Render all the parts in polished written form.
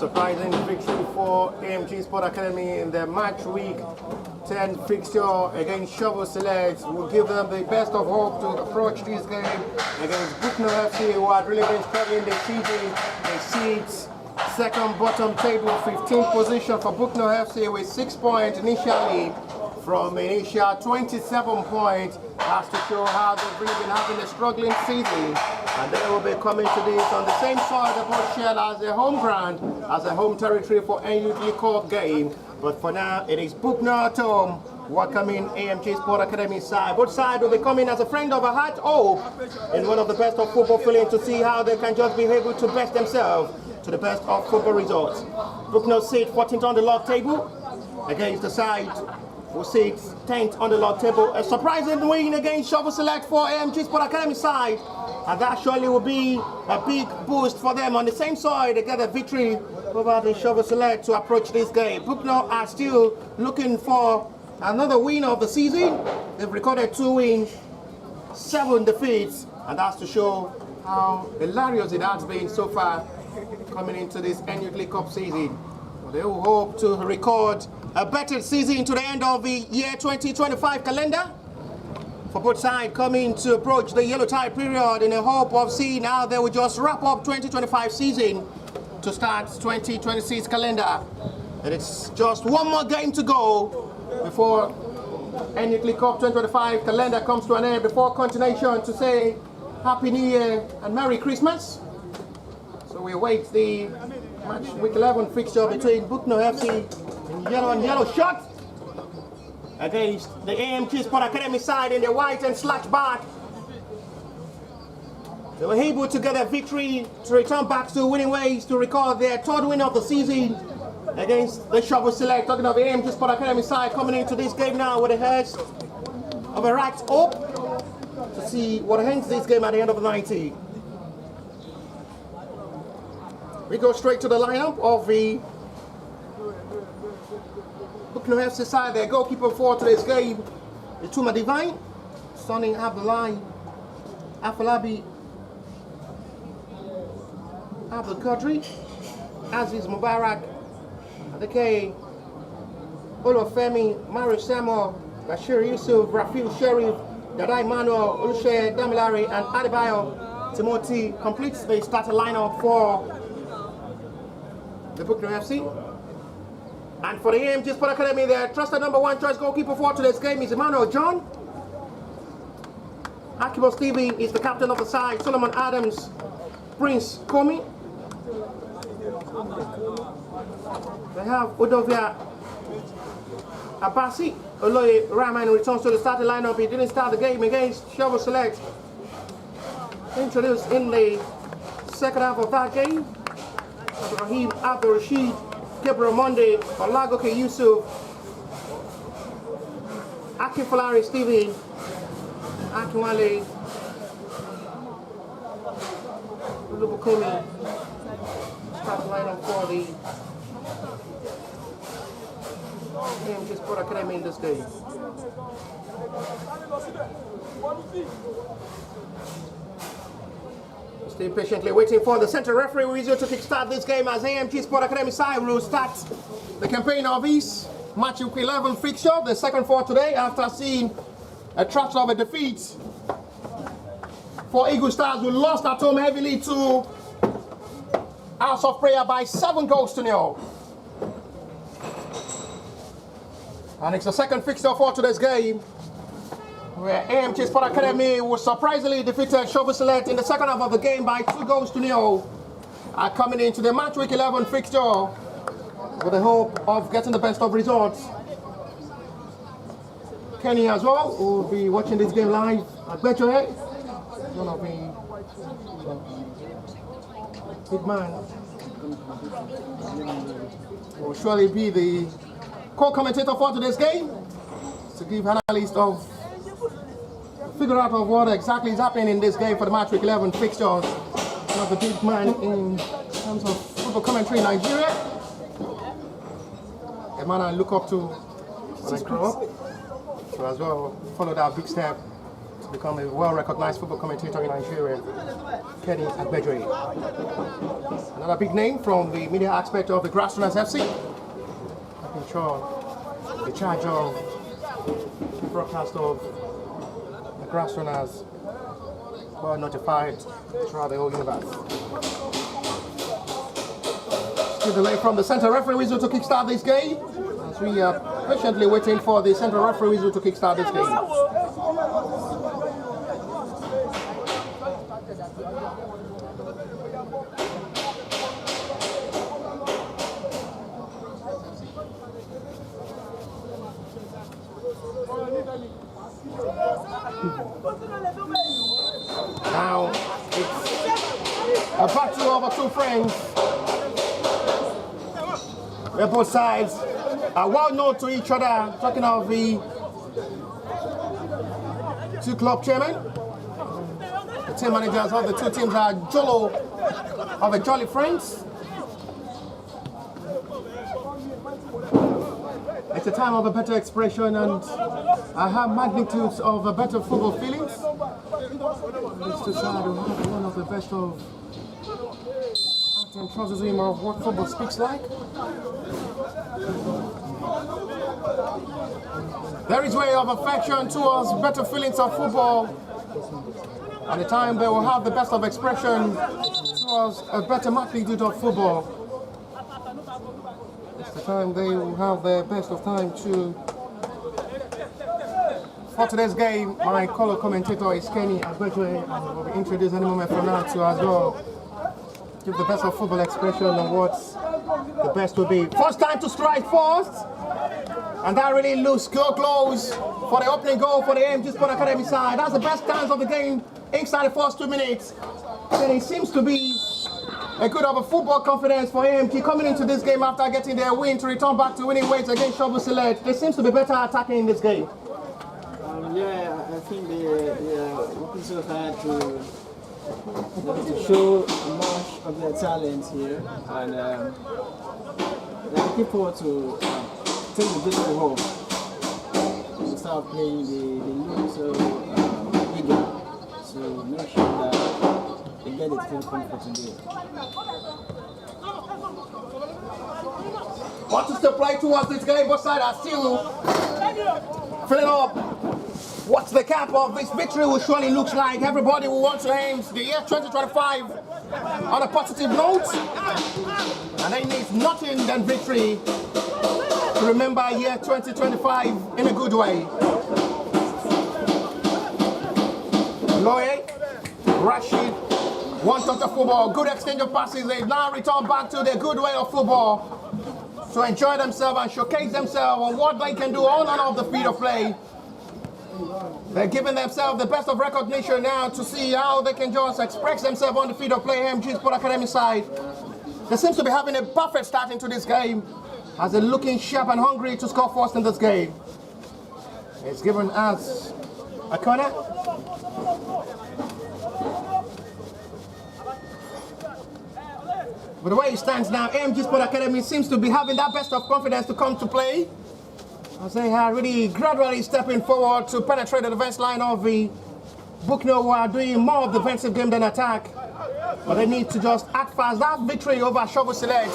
surprising victory for AMG Sports Academy in their match week 10 fixture against Shovel Select will give them the best of hope to approach this game against Bucknor FC, who had really been struggling this season. They sit second bottom table, 15th position for Bucknor FC with 6 points initially from initial 27 points. Has to show how they've really been having a struggling season, and they will be coming to this on the same soil they both share as a home ground, as a home territory for NYLC Cup game. But for now, it is Bucknor at home welcoming AMG Sports Academy side. Both sides will be coming as a friend of a heart hope in one of the best of football feeling to see how they can just be able to best themselves to the best of football results. Bucknor sit 14th on the log table against the side who sits 10th on the log table. A surprising win against Shovel Select for AMG Sports Academy side, and that surely will be a big boost for them on the same side. They get a victory over the Shovel Select to approach this game. Bucknor are still looking for another win of the season. They've recorded 2 wins, 7 defeats, and that's to show how hilarious it has been so far coming into this NYLC Cup season. They will hope to record a better season to the end of the year 2025 calendar. For both sides coming to approach the yellow tide period in the hope of seeing how they will just wrap up 2025 season to start 2026 calendar. And it's just one more game to go before NYLC Cup 2025 calendar comes to an end, before continuation to say Happy New Year and Merry Christmas. So we await the match week 11 fixture between Bucknor FC in yellow and yellow shirt against the AMG Sports Academy side in the white and slash back. They were able to get a victory to return back to winning ways to record their 3rd win of the season against the Shovel Select. Talking of the AMG Sports Academy side coming into this game now with a heads of a right hope to see what ends this game at the end of the 90. We go straight to the lineup of the Bucknor FC side. Their goalkeeper for today's game, the Tuma Divine, Sonny Abdullahi, Afalabi, Abdul Qadri, Aziz Mubarak, Adeke, Olufemi, Mario Samuel, Bashir Yusuf, Rafiul Sherif, Dadai Manuel, Oluche Damilari, and Adebayo Timothy completes the starter lineup for the Bucknor FC. And for the AMG Sports Academy, their trusted #1 choice goalkeeper for today's game is Emmanuel John. Akibo Stevie is the captain of the side. Solomon Adams, Prince Komi. They have Udovia Abasi. Oloye Rahman returns to the starting lineup. He didn't start the game against Shovel Select. Introduced in the second half of that game. Rahim Abdul Rashid, Gabriel Monde, Olagoke Yusuf, Akinfolari Stephen, Akinwale, Ulubukomi, start lineup for the AMG Sports Academy in this game. Still patiently waiting for the central referee whistle to kickstart this game as AMG Sports Academy side will start the campaign of his match week 11 fixture, the second for today, after seeing a trash of a defeat for Eagle Stars, who lost at home heavily to House of Prayer by 7 goals to 0. And it's the second fixture for today's game, where AMG Sports Academy was surprisingly defeated Shovel Select in the second half of the game by 2 goals to 0. Coming into the match week 11 fixture with the hope of getting the best of results. Kenny as well, who will be watching this game live at Betcher. One of the big man will surely be the co-commentator for today's game to give analysts of figure out of what exactly is happening in this game for the match week 11 fixtures. One of the big man in terms of football commentary in Nigeria. A man I look up to when I grow up. So as well, follow that big step to become a well-recognized football commentator in Nigeria, Kenny Agbejoye. Another big name from the media aspect of the Grassrunners FC. In charge of the broadcast of the Grassrunners, well notified throughout the whole universe. Still delay from the center referee whistle to kickstart this game, as we are patiently waiting for the center referee whistle to kickstart this game. Now it's a battle over two friends. Where both sides are well known to each other. Talking of the two club chairmen, the team managers of the two teams are Jolo of the Jolly Friends. It's a time of a better expression and I have magnitudes of a better football feelings. These two sides will have one of the best of art and trousserism of what football speaks like. There is way of affection towards better feelings of football. At the time they will have the best of expression towards a better magnitude of football. It's the time they will have the best of time to. For today's game, my color commentator is Kenny Agbejoye, and will be introduced any moment from now to as well give the best of football expression on what the best will be. First time to strike first, and that really looks close for the opening goal for the AMG Sports Academy side. That's the best chance of the game inside the first 2 minutes. And it seems to be a good of a football confidence for AMG coming into this game after getting their win to return back to winning ways against Shovel Select. They seems to be better attacking in this game. Yeah, I think they are working so hard to show much of their talent here, and they're looking forward to take the game home. Instead of playing the league so eager, so make sure that they get the 3 points for today. Want to still play towards this game, both sides are still filling up. What the cap of this victory will surely look like. Everybody will want to end the year 2025 on a positive note. And they need nothing than victory to remember year 2025 in a good way. Loye, Rashid, one touch of football, good exchange of passes. They now return back to their good way of football to enjoy themselves and showcase themselves on what they can do on and off the field of play. They're giving themselves the best of recognition now to see how they can just express themselves on the field of play. AMG Sports Academy side, they seem to be having a perfect start into this game as they're looking sharp and hungry to score first in this game. It's given as a corner. But the way it stands now, AMG Sports Academy seems to be having that best of confidence to come to play, as they are really gradually stepping forward to penetrate the defense line of the Bucknor, who are doing more of defensive game than attack. But they need to just act fast. That victory over Shovel Select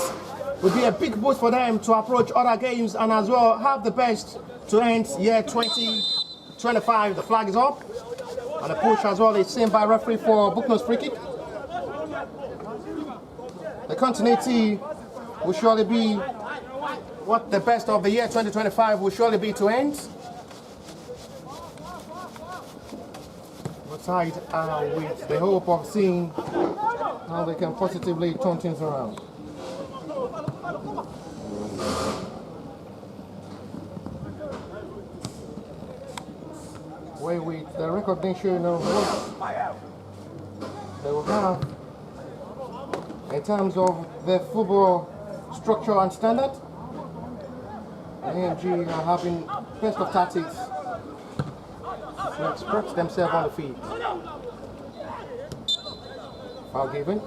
would be a big boost for them to approach other games and as well have the best to end year 2025. The flag is up, and the push as well is seen by referee for Bucknor's free kick. The continuity will surely be what the best of the year 2025 will surely be to end. Both sides are with the hope of seeing how they can positively turn things around. Way with the recognition of what they will have in terms of their football structure and standard. AMG are having best of tactics to express themselves on the field. Foul given.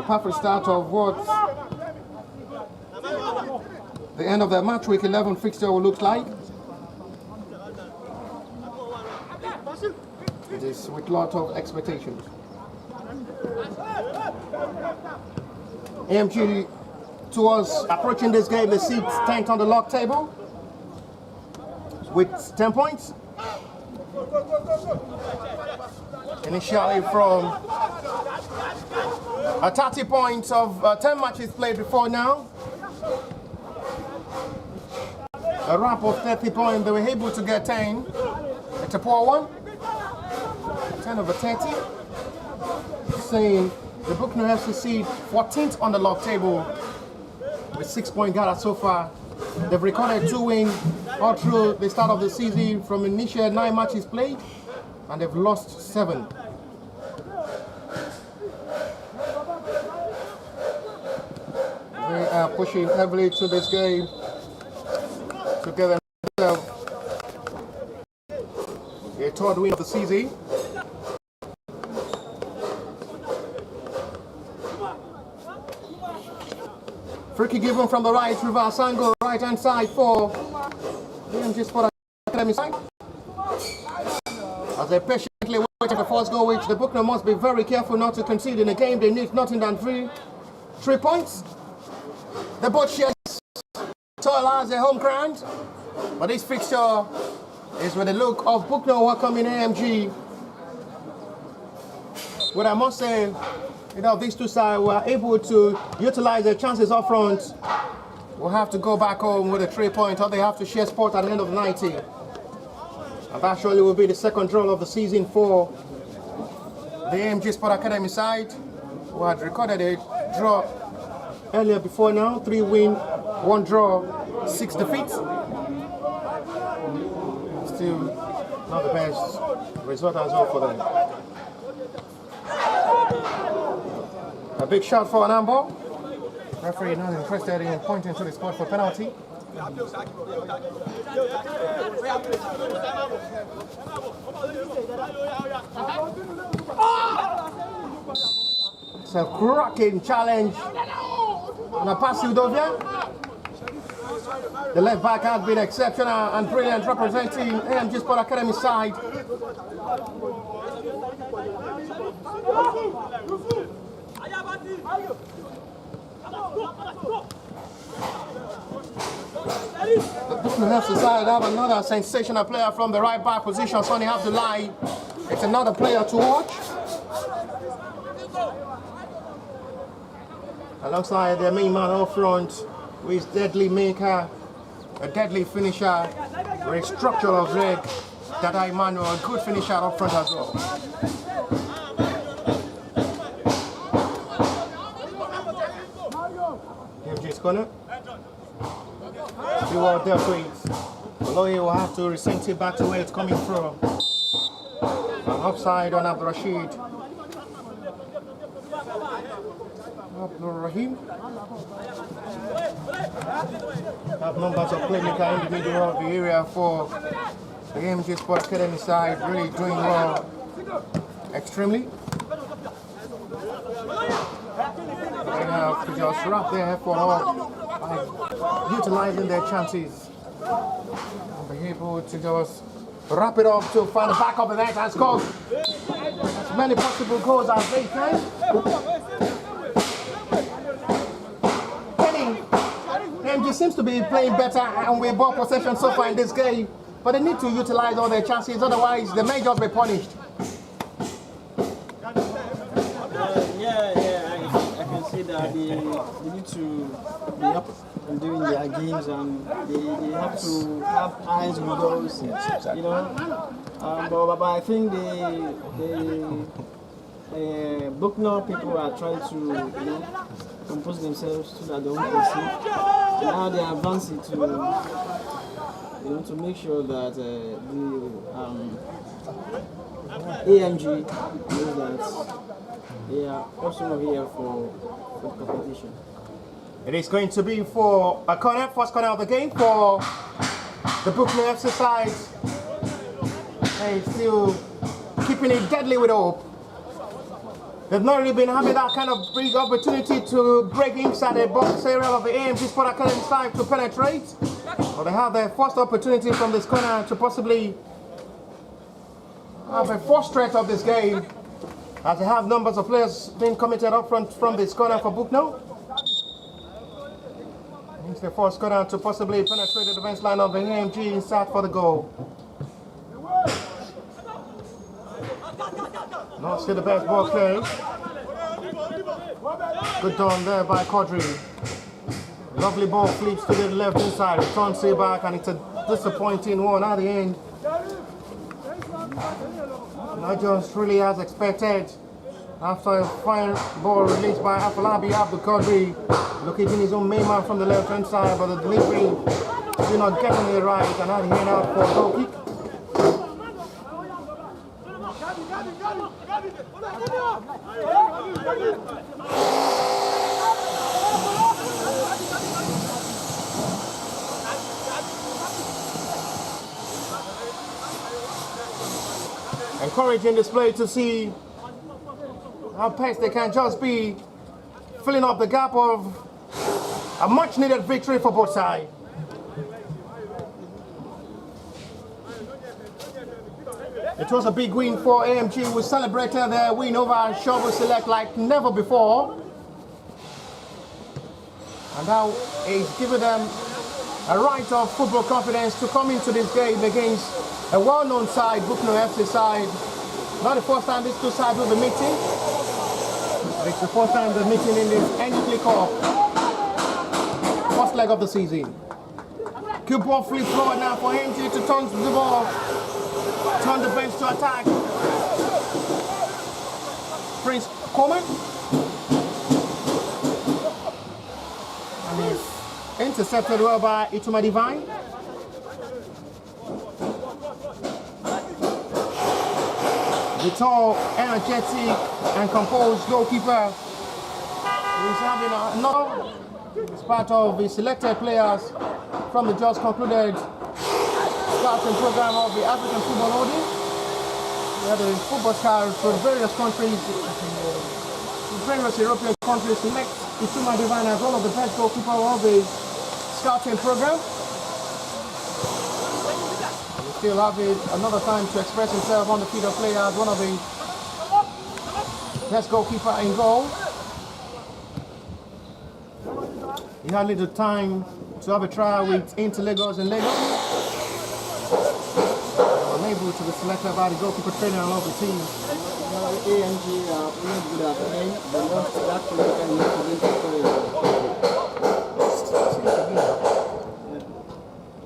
The perfect start of what the end of the match week 11 fixture will look like. It is with a lot of expectations. AMG towards approaching this game, they sit 10th on the log table with 10 points. Initially from 30 points of 10 matches played before now. A wrap of 30 points, they were able to get 10. It's a poor one. 10 over 30. Saying the Bucknor FC seed 14th on the log table with 6 points gathered so far. They've recorded 2 wins all through the start of the season from initial 9 matches played, and they've lost 7. They are pushing heavily to this game to get themselves a 3rd win of the season. Free kick given from the right, reverse angle, right hand side for the AMG Sports Academy side. As they patiently wait for the first goal, which the Bucknor must be very careful not to concede in a game. They need nothing than 3 points. The both shares toil as a home ground, but this fixture is with the look of Bucknor welcoming AMG. What I must say, these two sides were able to utilize their chances up front. We'll have to go back home with a 3 point, or they have to share sport at the end of the 90. And that surely will be the second draw of the season for the AMG Sports Academy side, who had recorded a draw earlier before now. 3 wins, 1 draw, 6 defeats. Still not the best result as well for them. A big shot for an handball. Referee not interested in pointing to the spot for penalty. It's a cracking challenge. And a pass to Udovia. The left back has been exceptional and brilliant, representing AMG Sports Academy side. The Bucknor FC side have another sensational player from the right back position, so they have the line. It's another player to watch. Alongside their main man up front, who is deadly maker, a deadly finisher, very structural of leg. Dada Emmanuel, a good finisher up front as well. AMG's corner. See what they're doing. Although he will have to resend it back to where it's coming from. An offside on Abdul Rashid. Abdul Rahim. Have numbers of playmaker in the middle of the area for the AMG Sports Academy side. Really doing well. Extremely. They have to just wrap their effort up by utilizing their chances. And be able to just wrap it up to find the back of the net and score as many possible goals as they can. AMG seems to be playing better and with ball possession so far in this game, but they need to utilize all their chances, otherwise they may just be punished. I can see that they need to be up and doing their games, and they have to have eyes on goals, but I think the Bucknor people are trying to compose themselves so that they won't concede. Now they are advancing to make sure that the AMG knows that they are also here for competition. It is going to be for a corner, first corner of the game for the Bucknor FC side. And still keeping it deadly with hope. They've not really been having that kind of big opportunity to break inside the box area of the AMG Sports Academy side to penetrate. But they have their first opportunity from this corner to possibly have a first threat of this game, as they have numbers of players being committed up front from this corner for Bucknor. It's the first corner to possibly penetrate the defense line of the AMG inside for the goal. Not still the best ball play. Good done there by Quadri. Lovely ball flips to the left inside, returns it back, and it's a disappointing one at the end. Not just really as expected. After a fine ball released by Afolabi Abdul Quadri, locating his own main man from the left hand side, but the delivery did not get on the right, and at the end out for a goal kick. Encouraging display to see how pace they can just be filling up the gap of a much needed victory for both sides. It was a big win for AMG. We celebrated their win over Shovel Select like never before. And now it's given them a right of football confidence to come into this game against a well-known side, Bucknor FC side. Not the first time these two sides will be meeting. It's the first time they're meeting in this NYLC Cup. First leg of the season. Good ball flip forward now for AMG to turn the ball. Turn the bench to attack. Prince Coleman. And he's intercepted well by Ituma Divine. The tall, energetic, and composed goalkeeper is having another. It's part of the selected players from the just concluded scouting program of the African Football Holding. We have the football scouts from various countries, various European countries select Ituma Divine as one of the best goalkeepers of the scouting program. Still having another time to express himself on the field of play as one of the best goalkeeper in goal. He had little time to have a trial with Inter Lagos in Lagos. Unable to be selected by the goalkeeper trainer of the team. AMG are really good at playing, but not that political need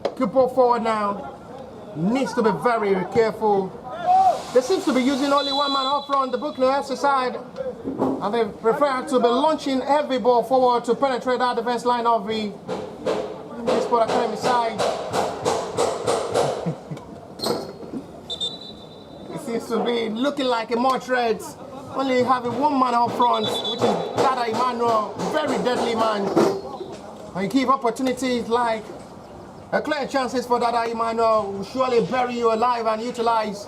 to Good ball forward now. Needs to be very careful. They seem to be using only one man up front, the Bucknor FC side, and they prefer to be launching every ball forward to penetrate that defense line of the AMG Sports Academy side. It seems to be looking like a more threat, only having one man up front, which is Dada Emmanuel, very deadly man. And you give opportunities like clear chances for Dada Emmanuel will surely bury you alive and utilize,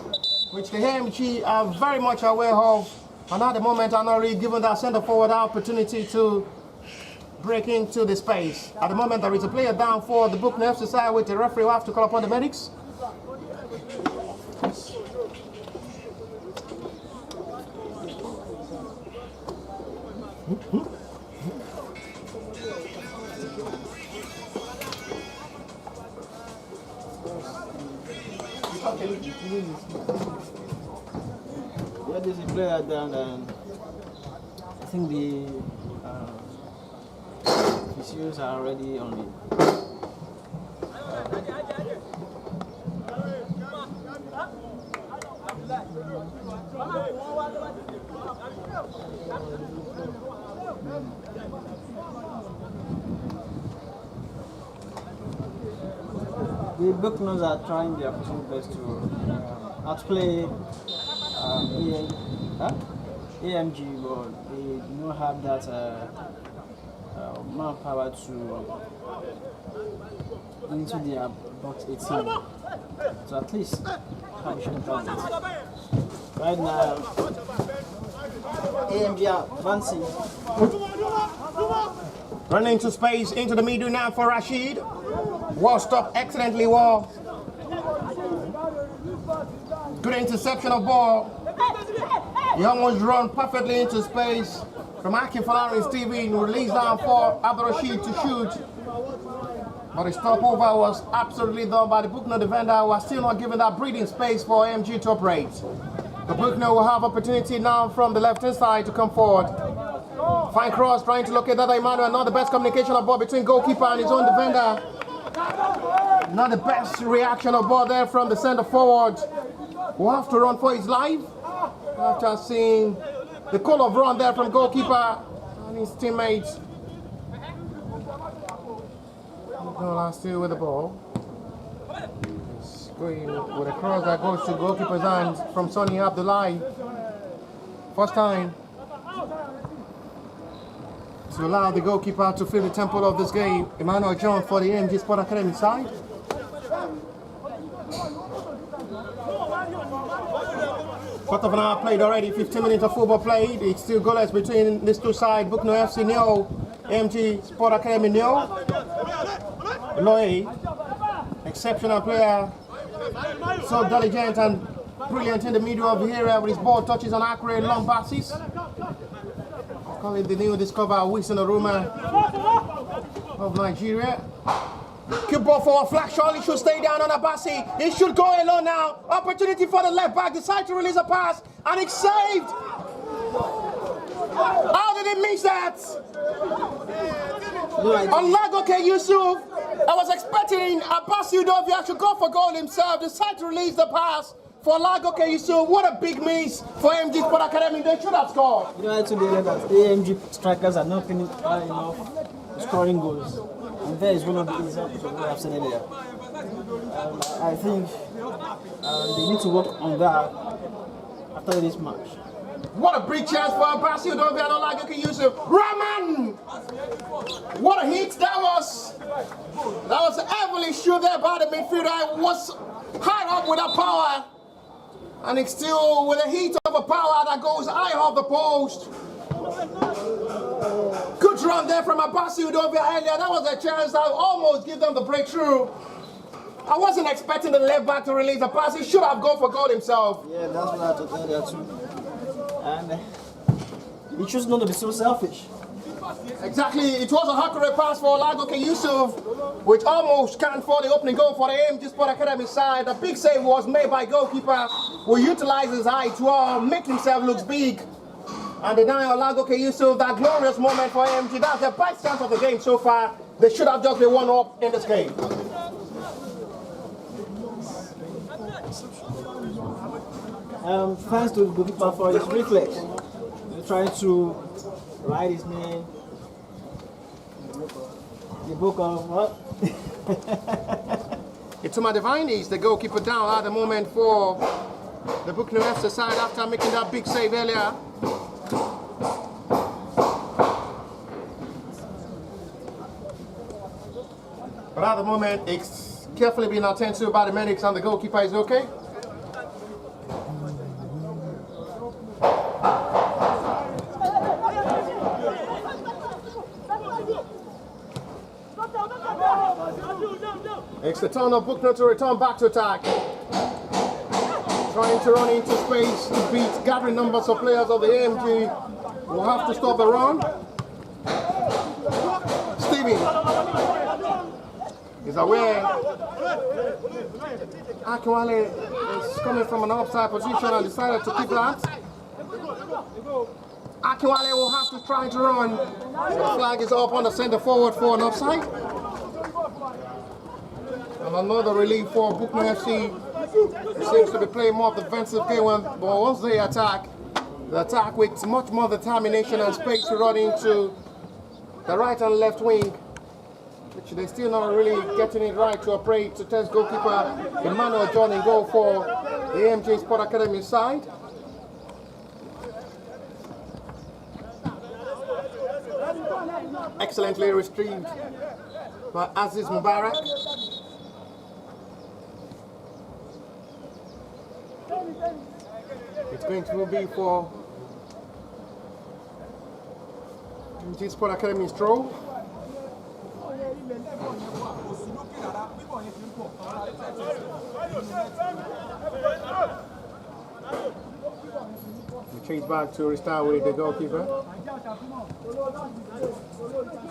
which the AMG are very much aware of, and at the moment are not really given that centre forward opportunity to break into the space. At the moment there is a player down for the Bucknor FC side, with the referee will have to call upon the medics. Yeah, there's a player down, and I think the issues are already on it. The Bucknors are trying their absolute best to outplay AMG, but they do not have that manpower to into their box 18. So at least have a shot at it. Right now, AMG advancing. Running into space, into the middle now for Rashid. Well stopped excellently well. Good interception of ball. He almost run perfectly into space. From Akin Falari and Steven, released down for Abdul Rashid to shoot. But the stopover was absolutely done by the Bucknor defender, who are still not giving that breathing space for AMG to operate. The Bucknor will have opportunity now from the left-hand side to come forward. Fine cross, trying to locate that Emmanuel. Not the best communication of ball between goalkeeper and his own defender. Not the best reaction of ball there from the centre forward. Will have to run for his life after seeing the call of run there from goalkeeper and his teammates. Nicola still with the ball. Going with a cross that goes to goalkeeper's hands from Sonny Abdullahi. First time to allow the goalkeeper to fill the tempo of this game. Emmanuel John for the AMG Sports Academy side. Quarter of an hour played already, 15 minutes of football played. It's still goalless between these two sides. Bucknor FC nil, AMG Sports Academy nil. Loy, exceptional player, so diligent and brilliant in the middle of the area with his ball touches on accurate long passes. Call it the new discover Wilson Oruma of Nigeria. Keep ball forward, flag shot, he should stay down on Abassi. He should go alone now. Opportunity for the left back, decide to release a pass, and it's saved. How did he miss that? Olagoke Yusuf, I was expecting Abassi Udovia to go for goal himself, decide to release the pass for Olagoke Yusuf. What a big miss for AMG Sports Academy, they should have scored. You know, today that AMG strikers are not enough scoring goals. And there is one of the examples of what I've said earlier. I think they need to work on that after this match. What a big chance for Abassi Udovia and Olagoke Yusuf. Rahman! What a hit that was! That was heavily shot there by the midfielder. It was high up with that power. And it's still with a heat of a power that goes high off the post. Good run there from Abassi Udovia earlier. That was a chance that almost give them the breakthrough. I wasn't expecting the left back to release the pass. He should have gone for goal himself. Yeah, that's what I thought earlier too. And he chose not to be so selfish. Exactly, it was a accurate pass for Olagoke Yusuf, which almost canned for the opening goal for the AMG Sports Academy side. The big save was made by goalkeeper, who utilized his height to make himself look big. And deny Olagoke Yusuf that glorious moment for AMG. That's the best chance of the game so far. They should have just been one up in this game. Thanks to the goalkeeper for his reflex. They're trying to ride his man. The book of what? Ituma Divine is the goalkeeper down at the moment for the Bucknor FC side after making that big save earlier. But at the moment, it's carefully being attended to by the medics and the goalkeeper is okay. It's the turn of Bucknor to return back to attack. Trying to run into space to beat gathering numbers of players of the AMG. Will have to stop the run. Stevie is aware. Akinwale is coming from an offside position and decided to keep that. Akinwale will have to try to run. The flag is up on the centre forward for an offside. And another relief for Bucknor FC. It seems to be playing more of the defensive game, but once they attack, with much more determination and space to run into the right and left wing, which they're still not really getting it right to operate to test goalkeeper Emmanuel John in goal for the AMG Sports Academy side. Excellently retrieved by Aziz Mubarak. It's going to be for AMG Sports Academy stroll. We change back to restart with the goalkeeper.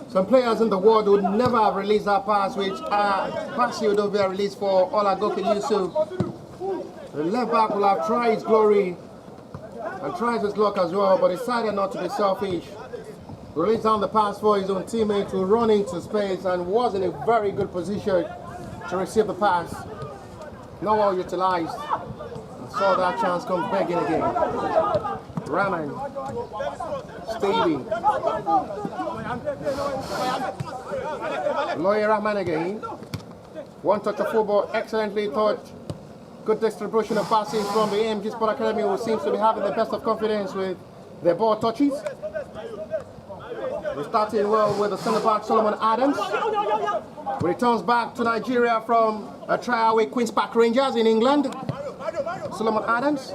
Some players in the world would never have released that pass, which pass would have been released for Olagoke Yusuf. The left back will have tried his glory and tried his luck as well, but decided not to be selfish. Released down the pass for his own teammate to run into space and was in a very good position to receive the pass. Not well utilized. And saw that chance come begging again. Rahman. Stevie. Lawyer Rahman again. One touch of football, excellently touched. Good distribution of passes from the AMG Sports Academy, who seems to be having the best of confidence with their ball touches. We're starting well with the centre back Solomon Adams. He returns back to Nigeria from a trial with Queen's Park Rangers in England. Solomon Adams.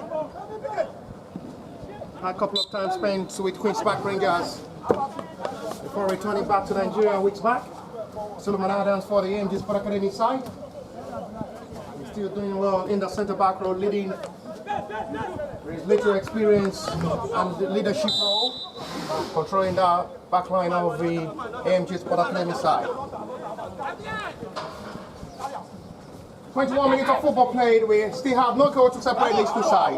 Had a couple of times spent with Queen's Park Rangers before returning back to Nigeria weeks back. Solomon Adams for the AMG Sports Academy side. Still doing well in the centre back role, leading with his little experience and the leadership role, controlling the back line of the AMG Sports Academy side. 21 minutes of football played. We still have no goal to separate these two sides.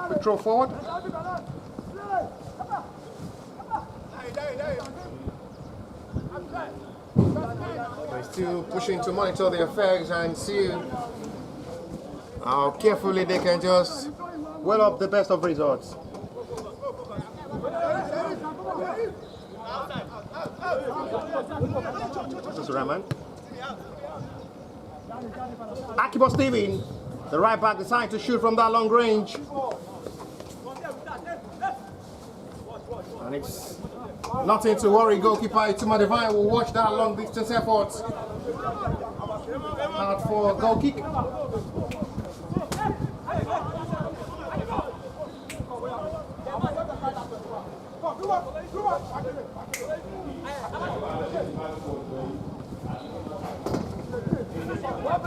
We throw forward. They're still pushing to monitor the effects and see how carefully they can just well up the best of results. This is Rahman. Akibo Steven, the right back, decided to shoot from that long range. And it's nothing to worry. Goalkeeper Ituma Divine will watch that long distance effort. Out for a goal kick.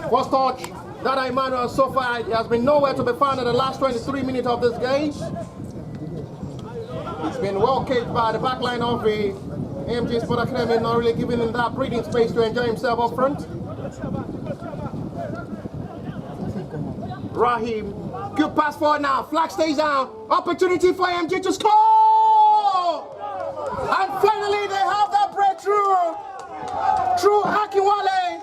First touch, Dada Emmanuel so far he has been nowhere to be found in the last 23 minutes of this game. He's been well caged by the back line of the AMG Sports Academy, not really giving him that breathing space to enjoy himself up front. Rahim, good pass forward now, flag stays down, opportunity for AMG to score! And finally they have that breakthrough through Akinwale,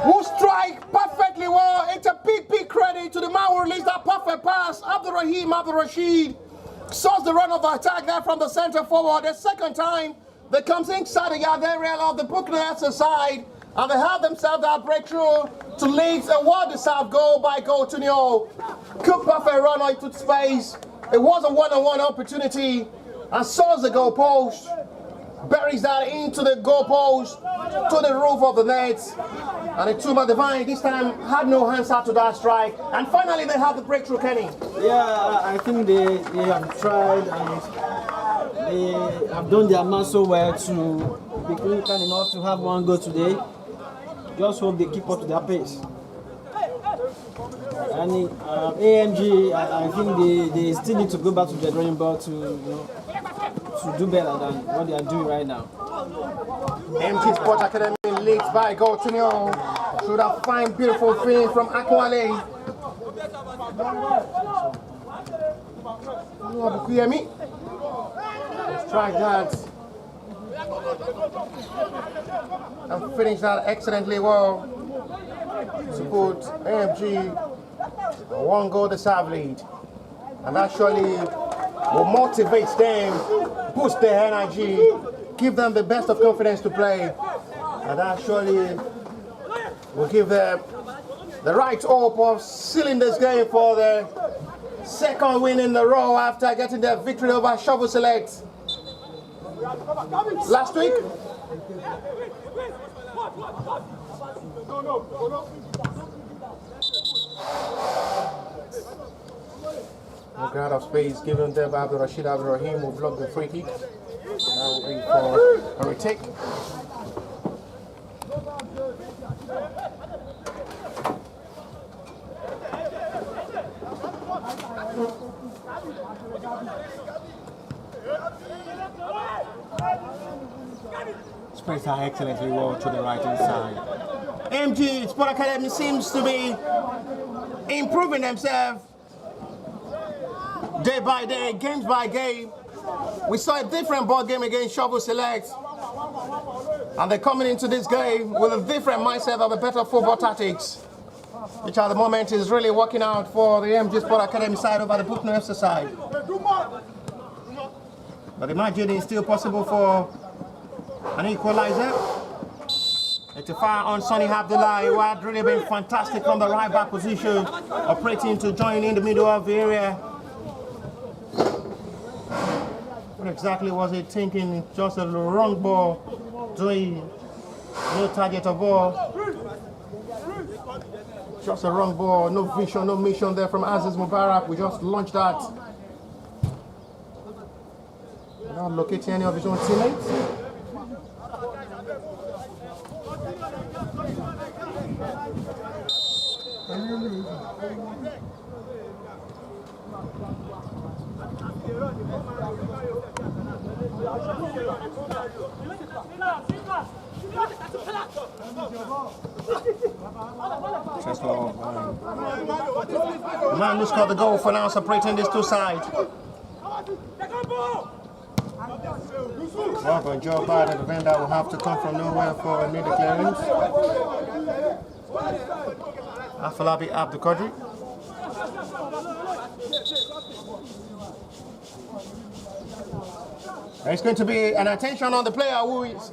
who strike perfectly well. It's a big credit to the man who released that perfect pass. Abdul Rashid saws the run of the attack there from the center forward. The second time that comes inside the yard area of the Bucknor FC side, and they have themselves that breakthrough to lead a well-deserved goal by Coutinho. Good perfect run into space. It was a one-on-one opportunity, and saws the goal post. Buries that into the goalpost, to the roof of the net, and Ituma Divine this time had no answer to that strike. And finally they have the breakthrough, Kenny. Yeah, I think they have tried and they have done their man so well to be clinical enough to have one goal today. Just hope they keep up to their pace. And AMG, I think they still need to go back to the drawing board to do better than what they are doing right now. AMG Sports Academy leads by Coutinho through that fine, beautiful finish from Akinwale. Strike that and finish that excellently well to put AMG one goal deserved lead, and that surely will motivate them, boost their energy, give them the best of confidence to play, and that surely will give them the right hope of sealing this game for the second win in a row after getting their victory over Shovel Select last week. Get out of space, given there by Rashid Abdurrahim, who blocked the free kick. That will be for a retake. Spreads her excellently well to the right hand side. AMG Sports Academy seems to be improving themselves day by day, games by game. We saw a different ball game against Shovel Select, and they're coming into this game with a different mindset of a better football tactics, which at the moment is really working out for the AMG Sports Academy side over the Bucknor FC side. But imagine it's still possible for an equalizer. It's a fire on Sonny Abdullah, who had really been fantastic from the right back position, operating to join in the middle of the area. What exactly was he thinking? Just a wrong ball, doing no target of ball. Just a wrong ball, no vision, no mission there from Aziz Mubarak. We just launched that. Not locating any of his own teammates. The man who scored the goal for now separating these two sides. Well done, Joe Biden. The defender will have to come from nowhere for a needed clearance. Afalabi Abdul Qadri. There's going to be an attention on the player who is.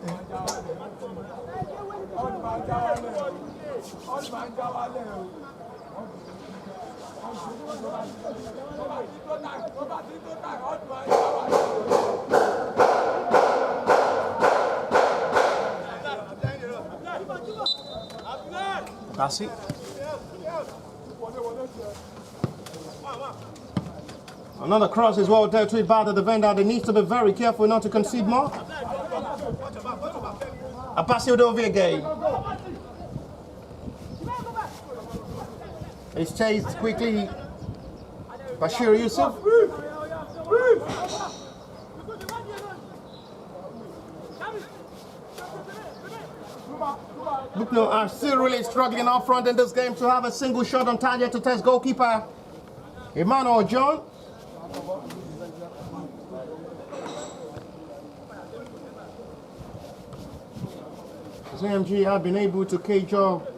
That's it. Another cross is well dealt with by the defender. They need to be very careful not to concede more. A pass it over again. It's chased quickly. Bashir Yusuf. Bucknor are still really struggling up front in this game to have a single shot on target to test goalkeeper Emmanuel John. AMG have been able to cage up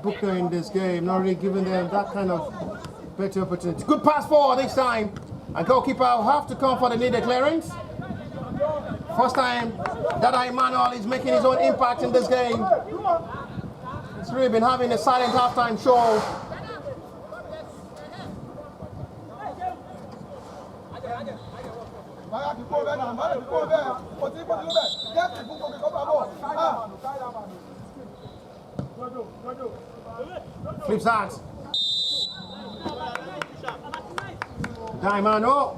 Bucknor in this game, not really giving them that kind of better opportunity. Good pass forward this time, and goalkeeper will have to come for the needed clearance. First time that Emmanuel is making his own impact in this game. He's really been having a silent halftime show. Flips that. Daimano.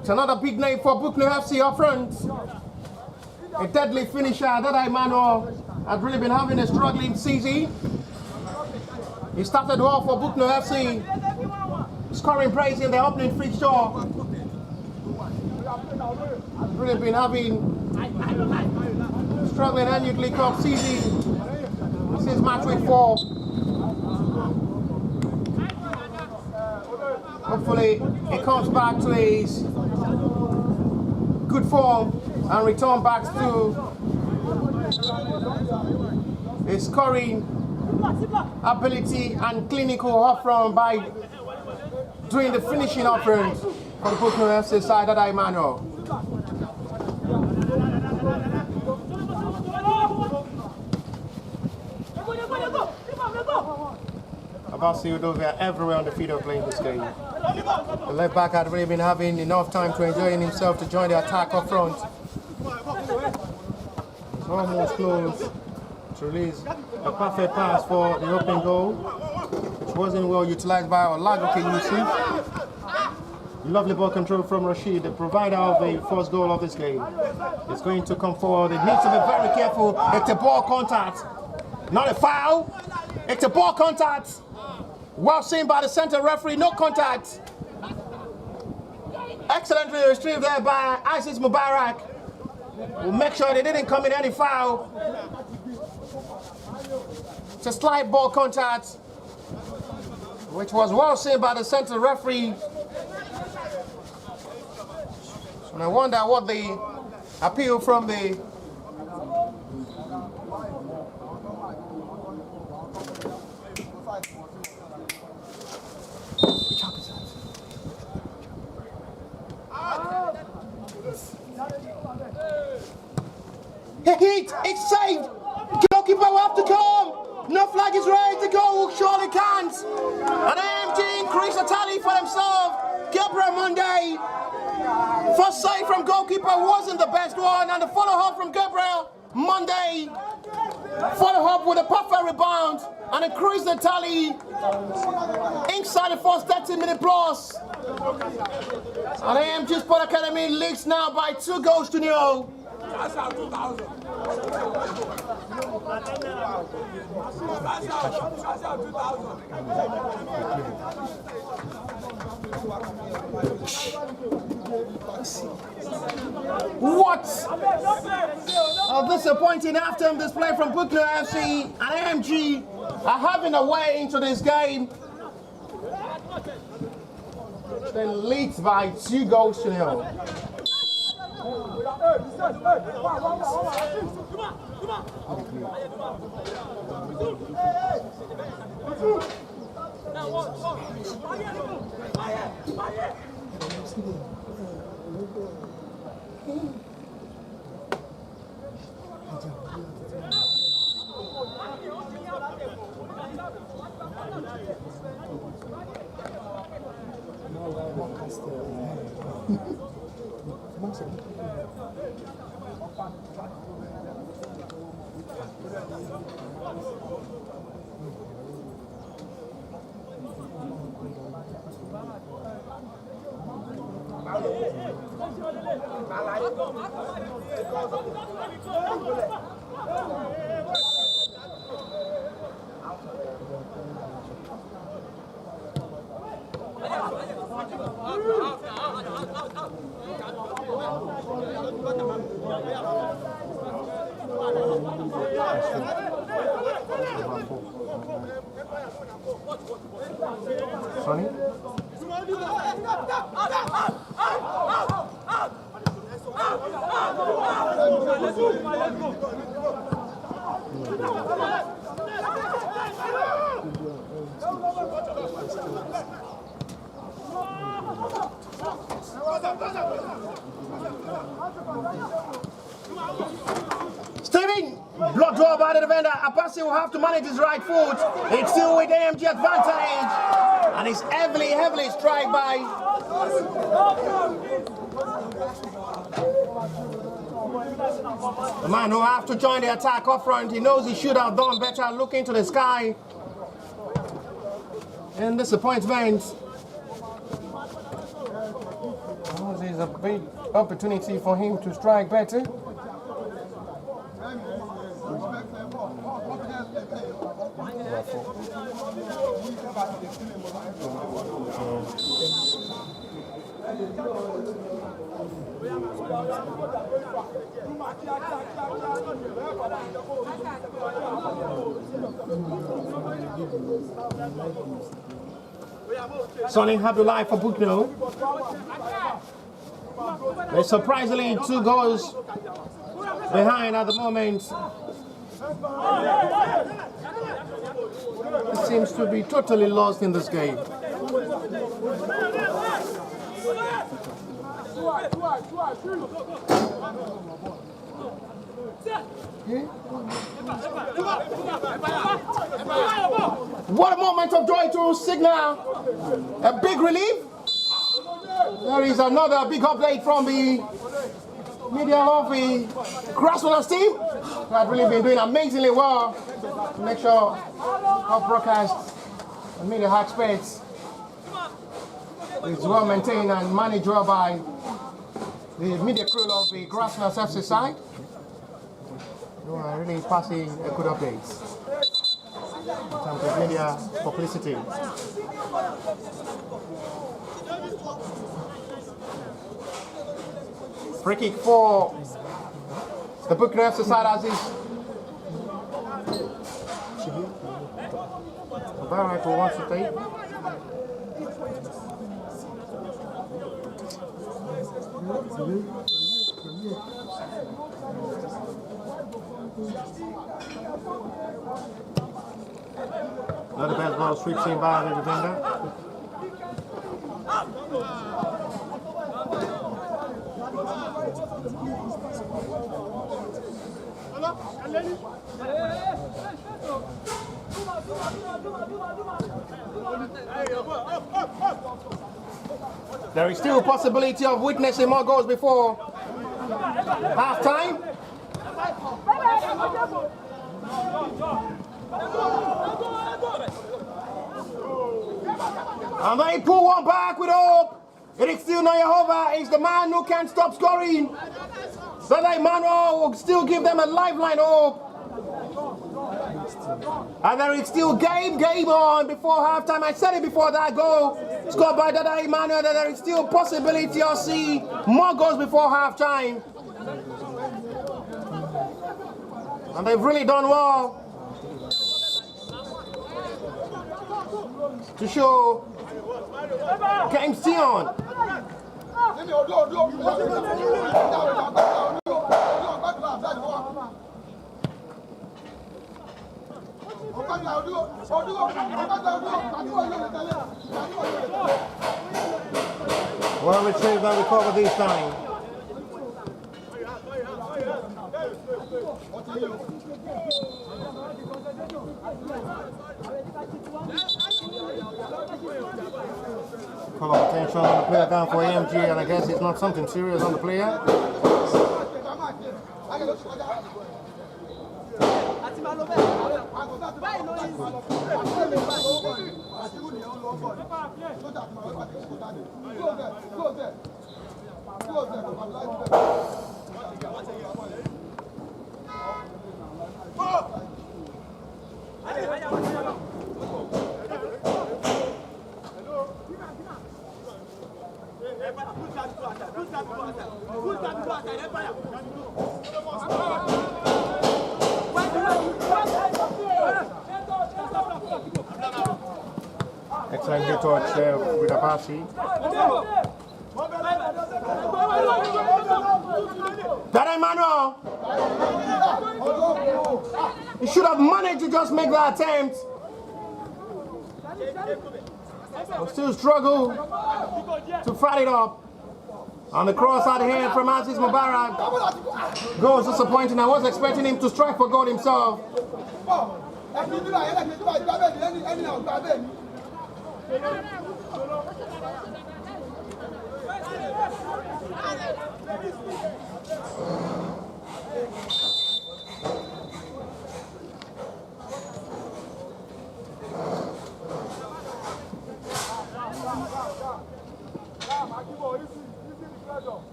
It's another big name for Bucknor FC up front. A deadly finisher. That Daimano has really been having a struggling season. He started well for Bucknor FC, scoring praise in the opening fixture. Has really been having struggling and Youth League Cup season. This is match week 4. Hopefully he comes back to his good form and return back to his scoring ability and clinical up front by doing the finishing up front for the Bucknor FC side at Emmanuel. Abasi Udovia everywhere on the field of playing this game. The left back had really been having enough time to enjoy himself to join the attack up front. It's almost close to release a perfect pass for the open goal, which wasn't well utilized by Olagoke Yusuf. Lovely ball control from Rashid, the provider of the first goal of this game. It's going to come forward. It needs to be very careful. It's a ball contact, not a foul. It's a ball contact. Well seen by the center referee, no contact. Excellently retrieved there by Isis Mubarak. We'll make sure they didn't commit any foul. It's a slight ball contact, which was well seen by the center referee. And I wonder what the appeal from the hit, it's saved. Goalkeeper will have to come. No flag is ready to go. Surely can't. And AMG increase the tally for themselves. Gabriel Monday. First save from goalkeeper wasn't the best one, and the follow-up from Gabriel Monday. Follow-up with a perfect rebound and increase the tally inside the first 30-minute plus. And AMG Sports Academy leads now by 2 goals to 0. What a disappointing halftime display from Bucknor FC, and AMG are having a way into this game. They leads by 2 goals to 0. Sonny? Steven, block draw by the defender. Apasi will have to manage his right foot. It's still with AMG advantage. And it's heavily strike by the man who have to join the attack up front. He knows he should have done better looking to the sky. And disappointment. There's a big opportunity for him to strike better. Sonny Abdullahi for Bucknor. They're surprisingly 2 goals behind at the moment. It seems to be totally lost in this game. What a moment of joy to signal a big relief. There is another big update from the media of the grassroots team. They have really been doing amazingly well to make sure our broadcast And media half space is well maintained and managed well by the media crew of the Grasslands FC side. Who are really passing a good updates in terms of media publicity. Free kick for the Bucknor FC side as is. Barrett who wants to take. Another best ball sweeps in by the defender. There is still a possibility of witnessing more goals before half time. And they pull one back with hope. It is still Jehovah is the man who can't stop scoring. So that Emmanuel will still give them a lifeline hope. And there is still game on before halftime. I said it before that goal scored by Dada Emmanuel that there is still possibility of see more goals before halftime. And they've really done well to show game still on. Well retrieved and recovered this time. Call of attention on the player down for AMG, and I guess it's not something serious on the player. Excellent good touch there with Abasi. That Emmanuel! He should have managed to just make that attempt. But still struggle to fight it up. On the cross out hand from Aziz Mubarak. Goal is disappointing. I was expecting him to strike for goal himself.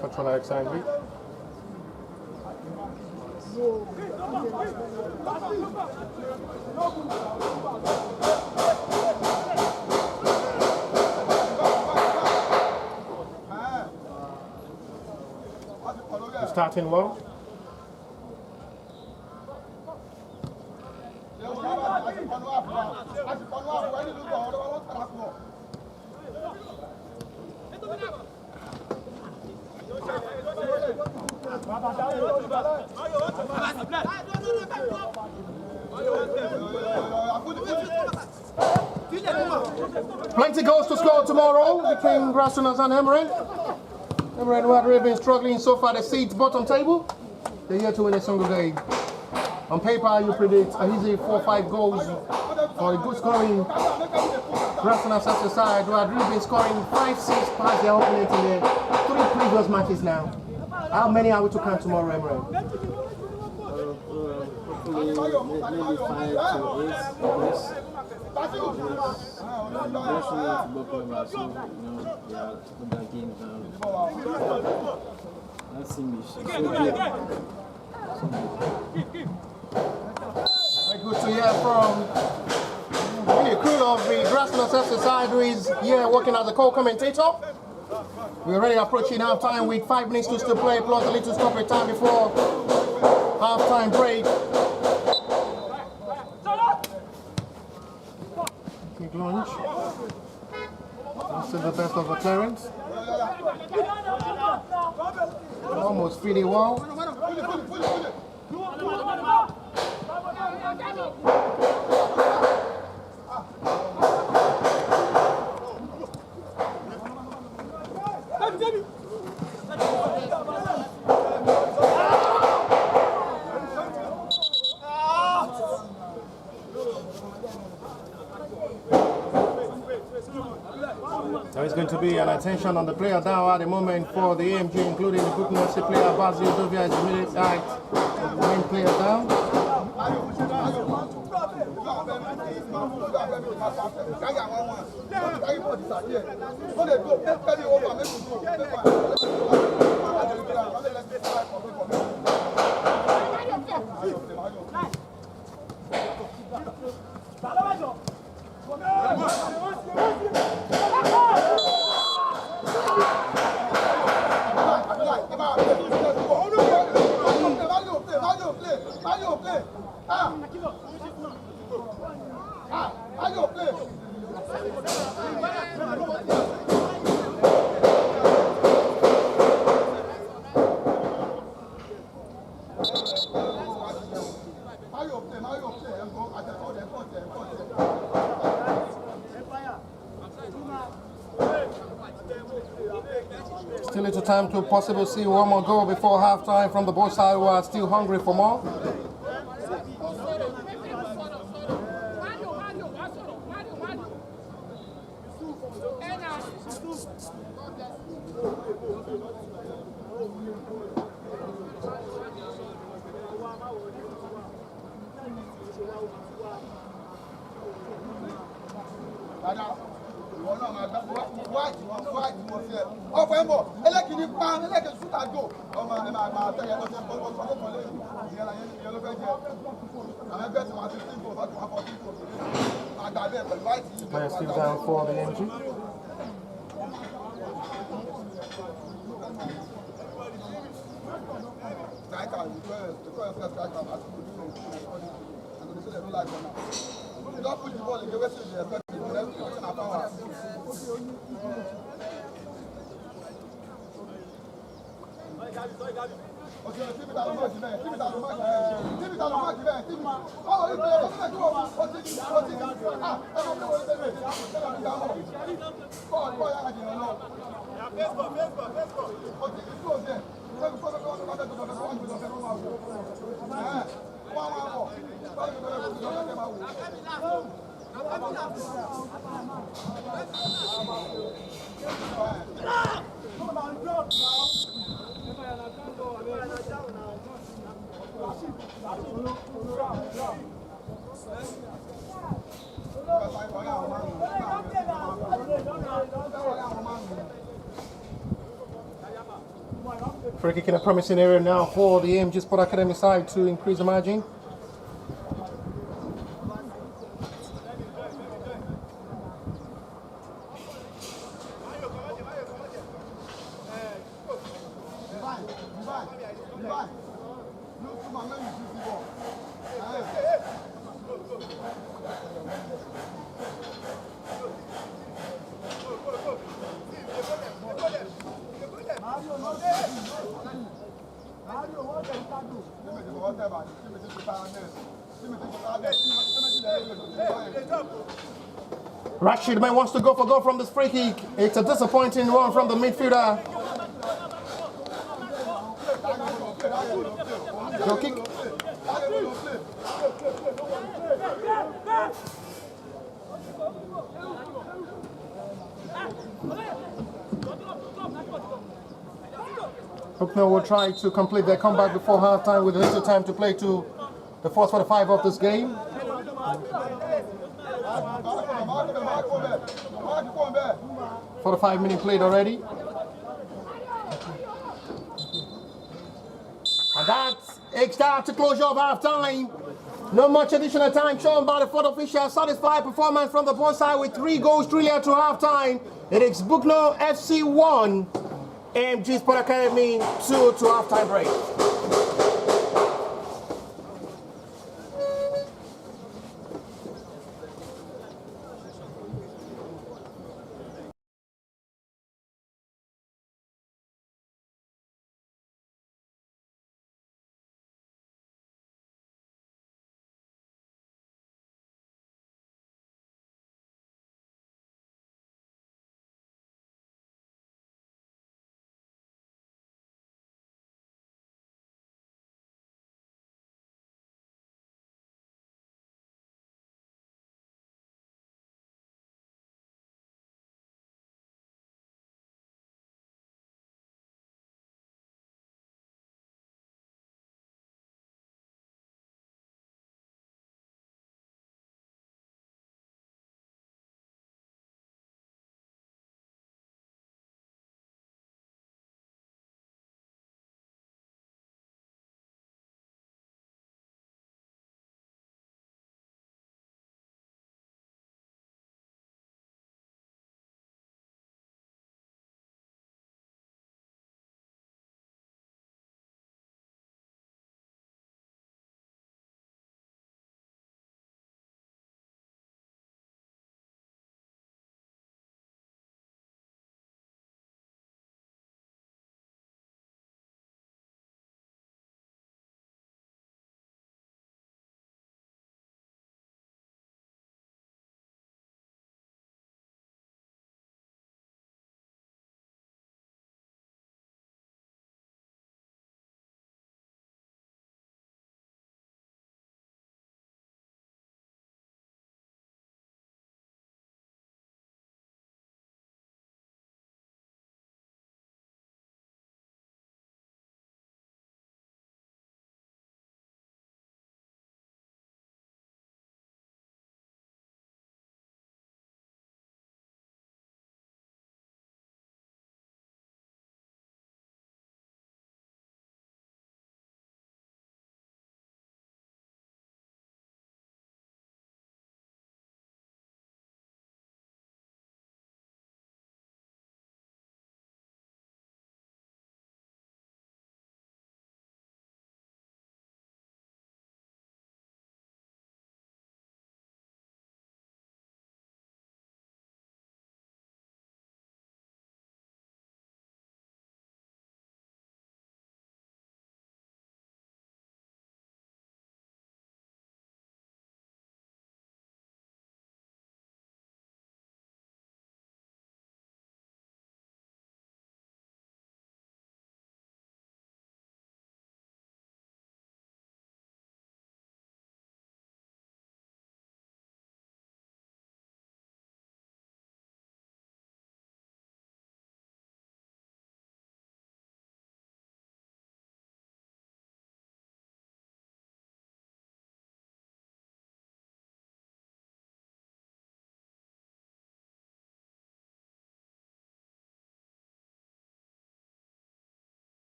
Control Alexandri. Starting well. Plenty goals to score tomorrow between Grasshoppers and Emerald. Emerald, who had really been struggling so far, the seats bottom table. They're here to win a single game. On paper, you predict an easy 4-5 goals for a good scoring Grasshoppers side, who had really been scoring 5-6 past their opponent in the 3 previous matches now. How many are we to count tomorrow, Emerald? Hopefully, maybe 5 to 8. Bucknor, so yeah, put that game down. That's English. Very good to hear from the crew of the Grasshoppers FC side, who is here working as a co-commentator. We're already approaching half-time with 5 minutes to still play, plus a little stoppage time before half-time break. Quick launch. This is the best of the clearance. Almost feeding wall. There is going to be an attention on the player down at the moment for the AMG, including the Bucknor FC player Basil Dovia is immediate side of the main player down. Still little time to possibly see one more goal before halftime from the both sides, who are still hungry for more. Player still down for the AMG. Free kick in a promising area now for the AMG Sports Academy side to increase the margin. Rashid Man wants to go for goal from this free kick. It's a disappointing one from the midfielder. Goal kick. Bucknor will try to complete their comeback before halftime with a little time to play to the first 45 of this game. 45 minutes played already. And that's extra to closure of halftime. Not much additional time shown by the fourth official. Satisfied performance from the both side with 3 goals, 3 left to halftime. It is Bucknor FC 1, AMG Sports Academy 2 to halftime break.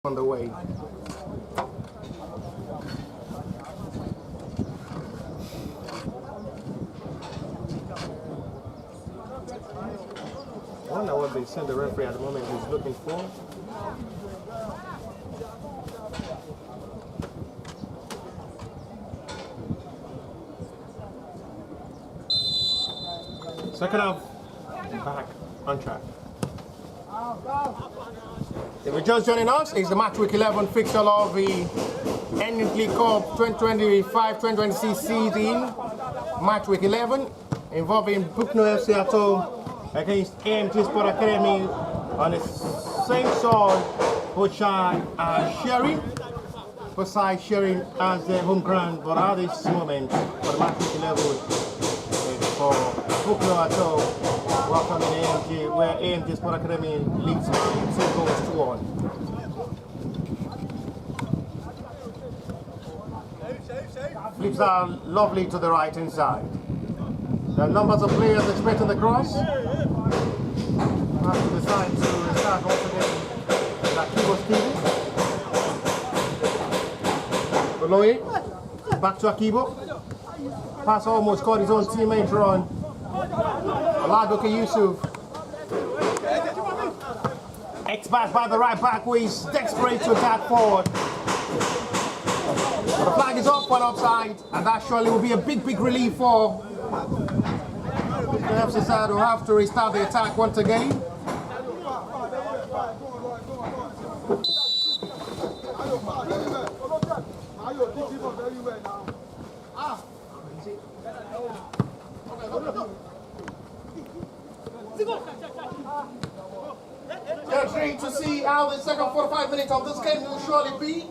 on the way. I wonder what the center referee at the moment is looking for. Second half, back on track. If you're just joining us, it's the match week 11 fixture of the NYLC Cup 2025-2026 season. Match week 11 involving Bucknor FC at home against AMG Sports Academy on the same soil, both sides are sharing. Both sides sharing as their home ground, but at this moment for the match week 11 for Bucknor at home, welcoming AMG, where AMG Sports Academy leads by 2 goals to 1. Flips are lovely to the right hand side. There are numbers of players expecting the cross. Have to decide to restart once again. Akibo Stevens. Oloye. Back to Akibo. Pass almost caught his own teammate run. Oladoke Yusuf. X-back by the right back where he's desperate to attack forward. The flag is up for an offside, and that surely will be a big relief for the FC side who have to restart the attack once again. Get ready to see how the second 45 minutes of this game will surely be.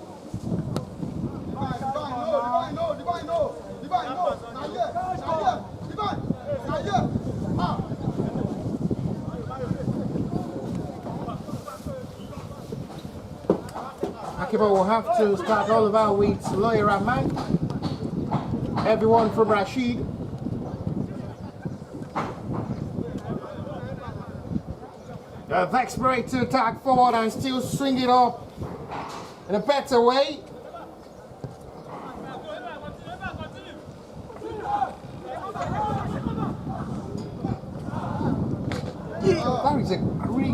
Akiba will have to start all about with Lawyer Rahman. Everyone from Rashid. Desperate to attack forward and still swing it up in a better way. That is a great.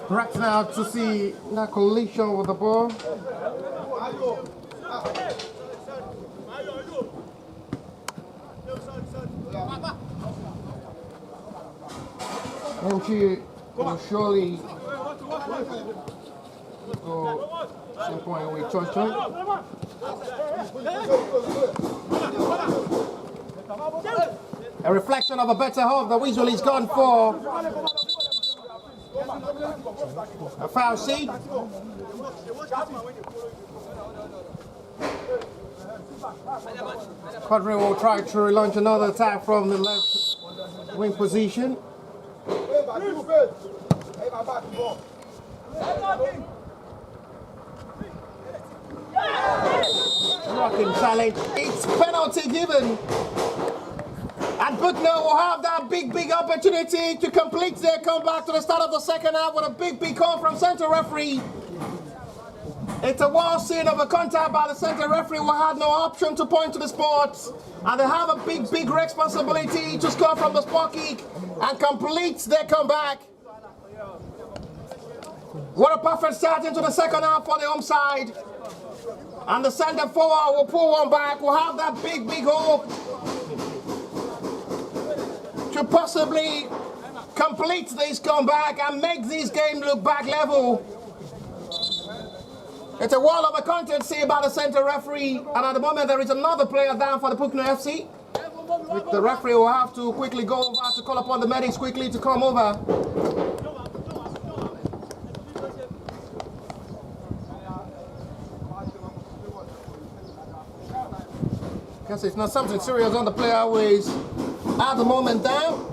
Right now to see that collision with the ball. MG will surely go some point away. Touch. A reflection of a better hope. The whistle is gone for a foul seat. Quadri will try to relaunch another attack from the left wing position. Rocking challenge. It's penalty given. And Bucknor will have that big opportunity to complete their comeback to the start of the second half with a big call from center referee. It's a wild scene of a contact by the center referee who had no option to point to the spot. And they have a big responsibility to score from the spot kick and complete their comeback. What a perfect start into the second half for the home side. And the center forward will pull one back, will have that big hope to possibly complete this comeback and make this game look back level. It's a wall of a contency by the center referee, and at the moment there is another player down for the Bucknor FC. The referee will have to quickly go over to call upon the medics quickly to come over. Yes, it's not something serious on the player who is at the moment down.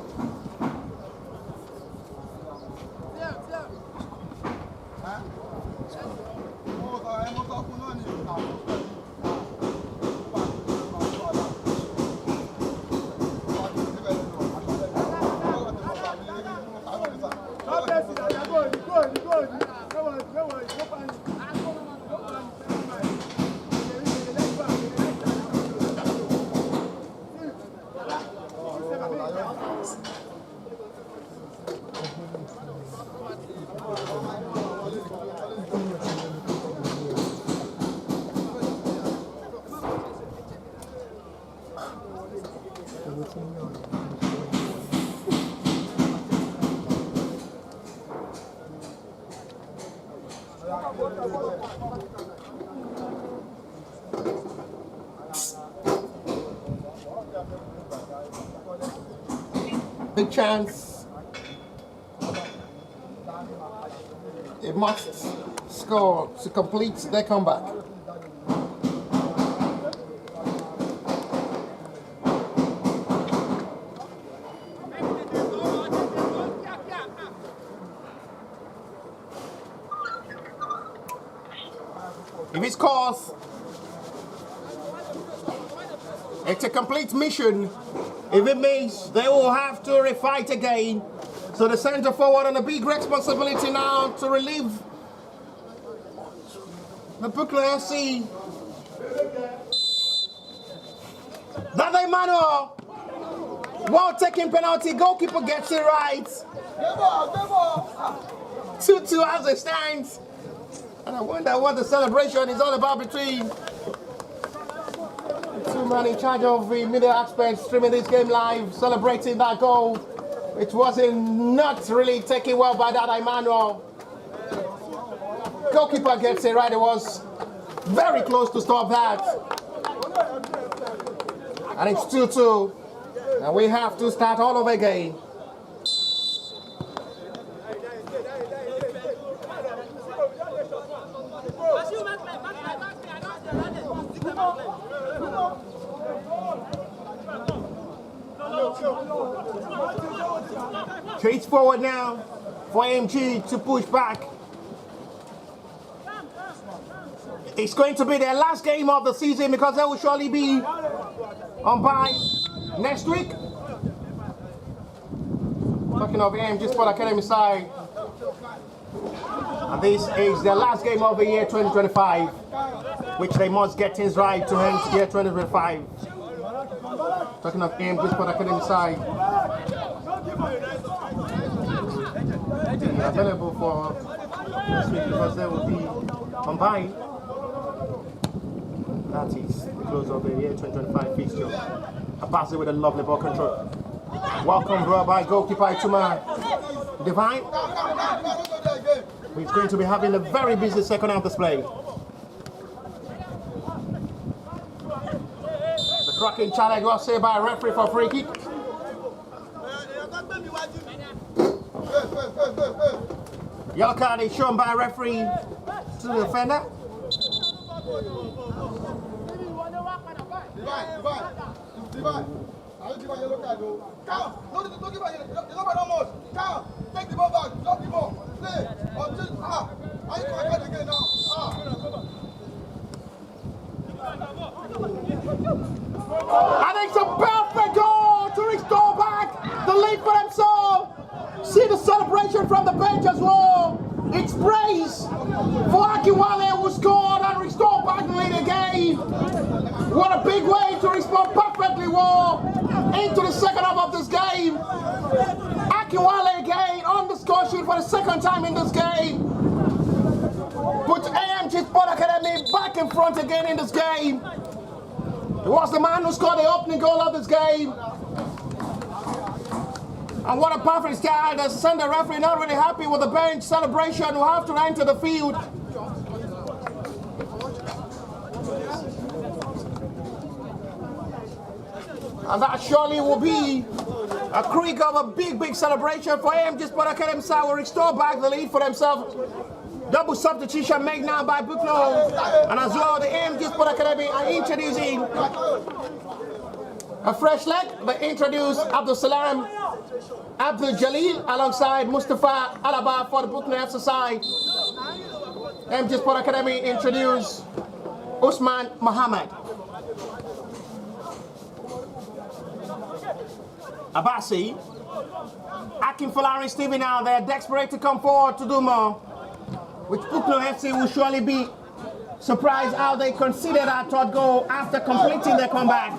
Big chance. It must score to complete their comeback. If he scores, it's a complete mission. If it means they will have to refight again. So the centre forward on a big responsibility now to relieve the Bucknor FC. That Emmanuel, while taking penalty, goalkeeper gets it right. 2-2 as it stands. And I wonder what the celebration is all about between two men in charge of the media aspect, streaming this game live, celebrating that goal. It wasn't not really taken well by that Emmanuel. Goalkeeper gets it right. It was very close to stop that. And it's 2-2. And we have to start all over again. Chase forward now for AMG to push back. It's going to be their last game of the season because they will surely be on bye next week. Talking of AMG Sports Academy side, and this is their last game of the year 2025, which they must get things right to end year 2025. Talking of AMG Sports Academy side, available for this week because they will be on bye. That is the close of the year 2025 fixture. A pass with a lovely ball control. Welcome brought by goalkeeper Ituma Divine. He's going to be having a very busy second half display. The cracking challenge was saved by a referee for free kick. Yellow card is shown by a referee to the defender. Take the ball back, drop the ball, play, And it's a perfect goal to restore back the lead for themselves. See the celebration from the bench as well. It's praise for Akinwale who scored and restored back the lead again. What a big way to respond perfectly well into the second half of this game. Akinwale again on the score sheet for the second time in this game. Put AMG Sports Academy back in front again in this game. He was the man who scored the opening goal of this game. And what a perfect start. The Sunday referee not really happy with the bench celebration who have to enter the field. And that surely will be a creak of a big celebration for AMG Sports Academy side will restore back the lead for themselves. Double substitution made now by Bucknor. And as well, the AMG Sports Academy are introducing A fresh leg, but introduce Abdul Salam Abdul Jalil alongside Mustafa Alaba for the Bucknor FC side. AMG Sports Academy introduce Usman Muhammad. Abasi, Akin Falari Stevie now, they're desperate to come forward to do more, which Bucknor FC will surely be surprised how they conceded our third goal after completing their comeback.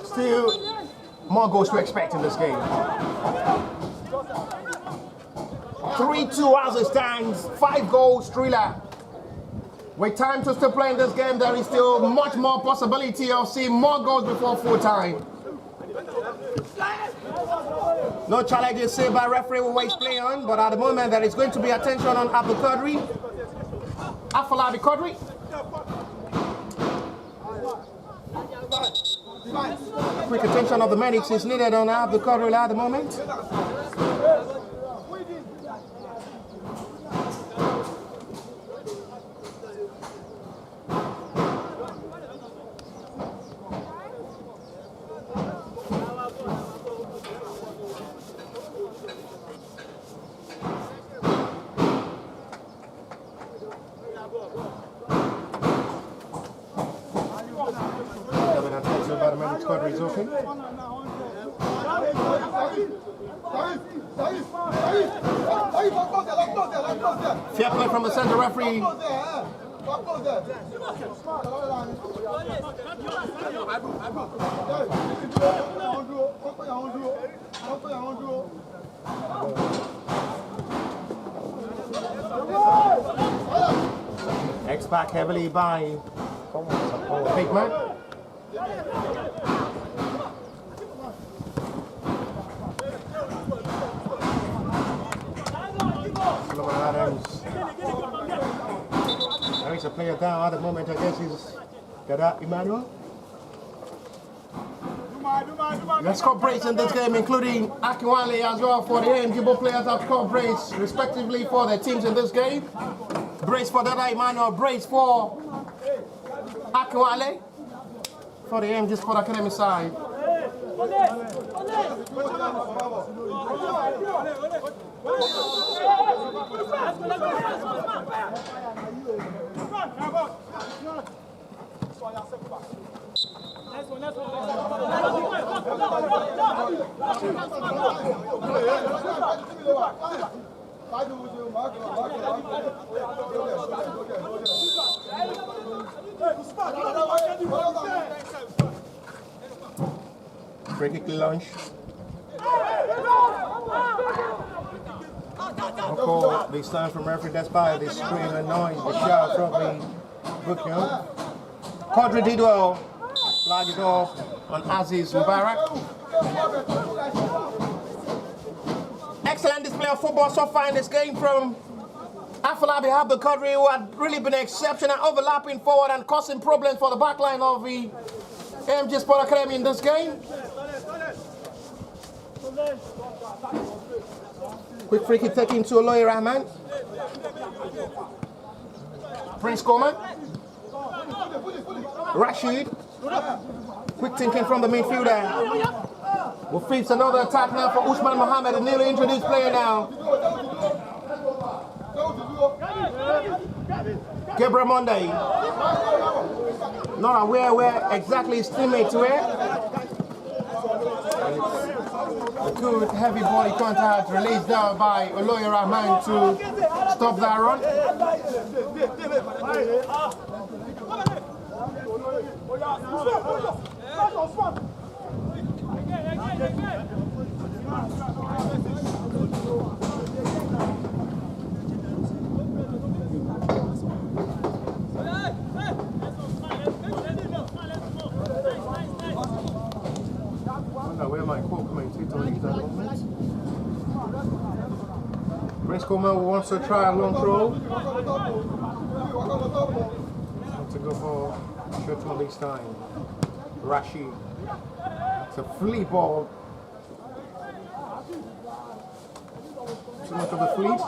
Still more goals to expect in this game. 3-2 as it stands, 5 goals thriller. With time to still play in this game, there is still much more possibility of seeing more goals before full time. No challenges saved by referee will waste play on, but at the moment there is going to be attention on Abdul Qadri. Afolabi Qadri. Quick attention of the medics is needed on Abdul Qadri at the moment. Is okay. Fair play from the center referee. X-back heavily by Big Man. There is a player down at the moment, I guess he's Gada Emmanuel. Let's score brace in this game, including Akinwale as well for the AMG. Both players have scored brace respectively for their teams in this game. Brace for Dada Emmanuel, brace for Akinwale for the AMG Sports Academy side. Free kick launch. Call the sign from referee despite the scream and noise, the shout from the Bucknor. Qadri did well, flag it off on Aziz Mubarak. Excellent display of football so far in this game from Afolabi Abdul Qadri, who had really been exceptional, overlapping forward and causing problems for the backline of the AMG Sports Academy in this game. Quick free kick taken to Oloy Rahman. Prince Coleman. Rashid. Quick thinking from the midfielder. Will face another attack now for Usman Mohammed, a newly introduced player now. Gabriel Monday. Not aware where exactly his teammates were. A good heavy body contact released down by Oloy Rahman to stop that run. Where my co-commentator is at the moment. Prince Coleman wants to try a long throw. Want to go for short one this time. Rashid. It's a flea ball. Too much of a fleet.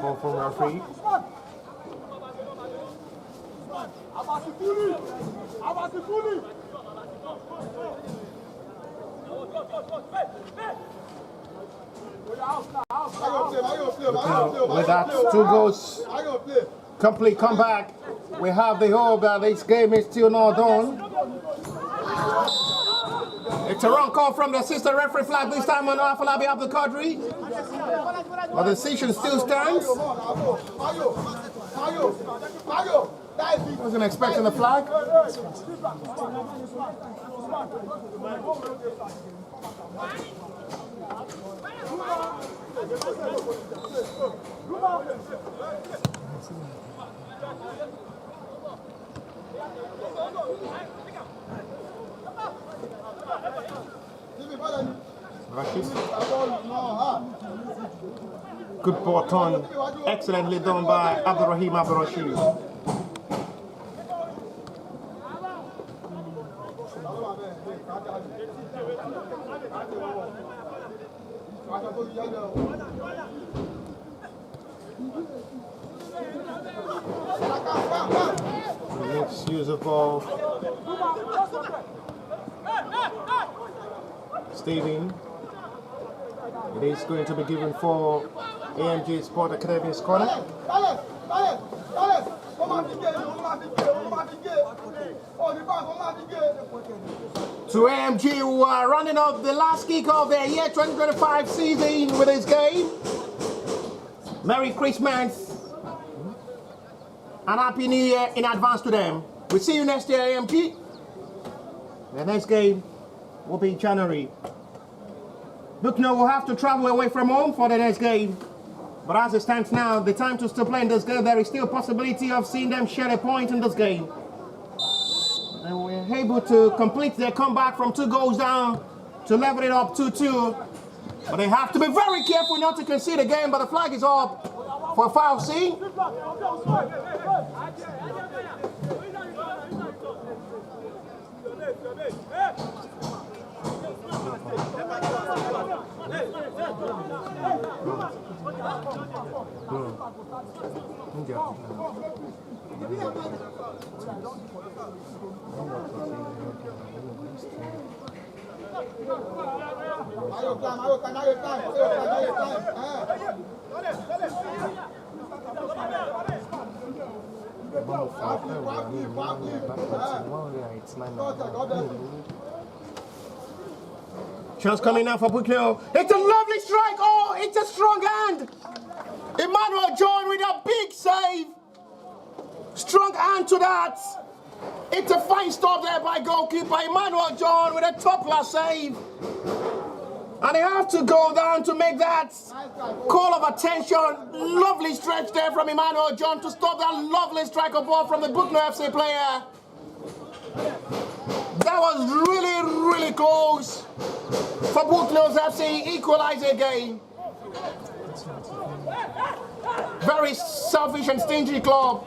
Call from referee. With that 2 goals complete comeback, we have the hope that this game is still not done. It's a wrong call from the assistant referee flag this time on Afolabi Abdul Qadri. But the decision still stands. Wasn't expecting the flag. Good ball turn, excellently done by Abdurrahim Abdurrashid. Next use of ball. Stephen. It is going to be given for AMG Sports Academy's corner. To AMG, who are running up the last kick of their year 2025 season with this game. Merry Christmas and Happy New Year in advance to them. We'll see you next year, AMG. The next game will be in January. Bucknor will have to travel away from home for the next game. But as it stands now, the time to still play in this game, there is still a possibility of seeing them share a point in this game. They were able to complete their comeback from 2 goals down to level it up 2-2. But they have to be very careful not to concede a game, but the flag is up for foul C. Chance coming now for Bucknor. It's a lovely strike. Oh, it's a strong hand. Emmanuel John with a big save. Strong hand to that. It's a fine stop there by goalkeeper Emmanuel John with a top-class save. And they have to go down to make that call of attention. Lovely stretch there from Emmanuel John to stop that lovely striker ball from the Bucknor FC player. That was really, really close for Bucknor FC, equalizer again. Very selfish and stingy club.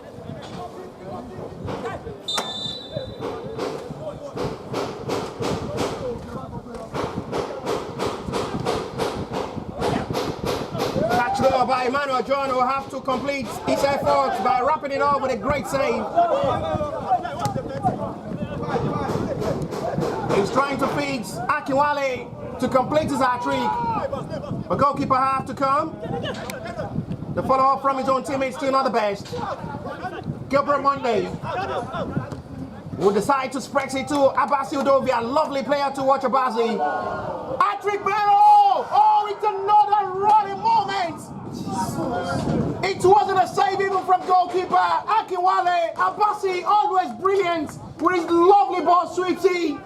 Catch there by Emmanuel John, who will have to complete his efforts by wrapping it up with a great save. He's trying to feed Akinwale to complete his hat-trick. But goalkeeper have to come. The follow-up from his own teammates still not the best. Gilbert Monday will decide to spread it to Abasi Udovia. Lovely player to watch, Abasi. Hat-trick Bero! Oh, it's another running moment! It wasn't a save even from goalkeeper Akinwale. Abasi always brilliant with his lovely ball sweeping.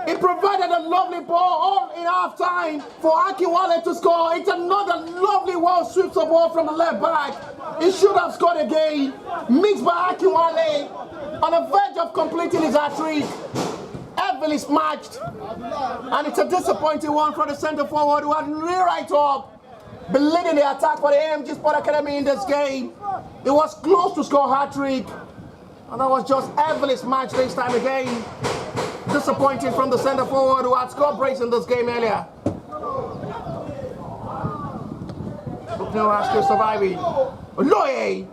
He provided a lovely ball all in half time for Akinwale to score. It's another lovely wall sweeps of ball from the left back. He should have scored again. Mixed by Akinwale on the verge of completing his hat-trick. heavily smashed. And it's a disappointing one for the center forward who had right up, been leading the attack for the AMG Sports Academy in this game. It was close to score a hat-trick, and that was just heavily smashed this time again. Disappointing from the center forward who had scored brace in this game earlier. Bucknor are still surviving. Oloye!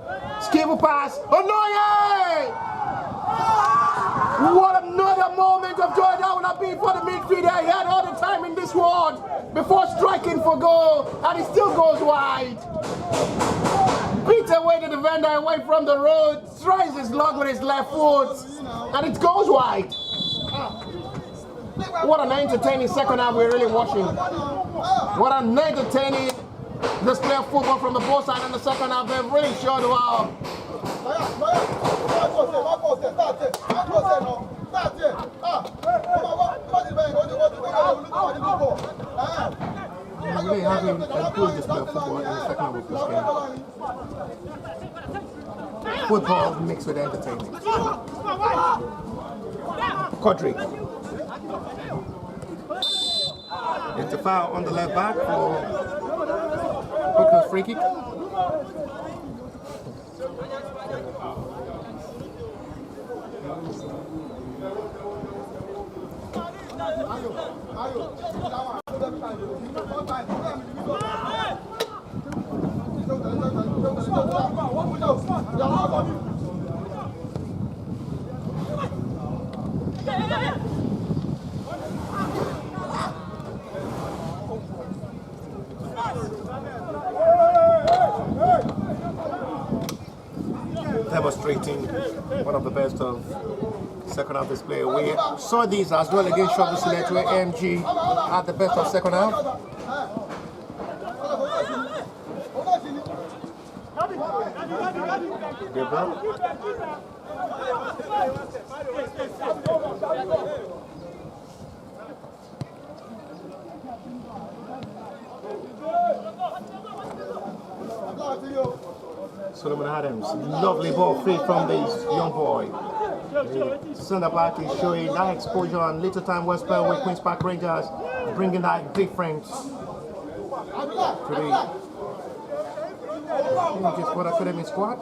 Skillful pass. Oloye! What another moment of joy that would have been for the midfielder. He had all the time in this world before striking for goal, and he still goes wide. Beats away the defender away from the road, tries his luck with his left foot, and it goes wide. What an entertaining second half we're really watching. What an entertaining display of football from the both sides in the second half. They've really showed well. Really having a good display of football in the second half of this game. Football mixed with entertainment. Quadri. It's a foul on the left back for Bucknor's free kick. Demonstrating one of the best of second half display. We saw these as well against Shovel Select, where AMG had the best of second half. Solomon Adams, lovely ball free from this young boy. The centre back is showing that exposure and little time well spent with Queen's Park Rangers, bringing that difference to the AMG Sports Academy squad.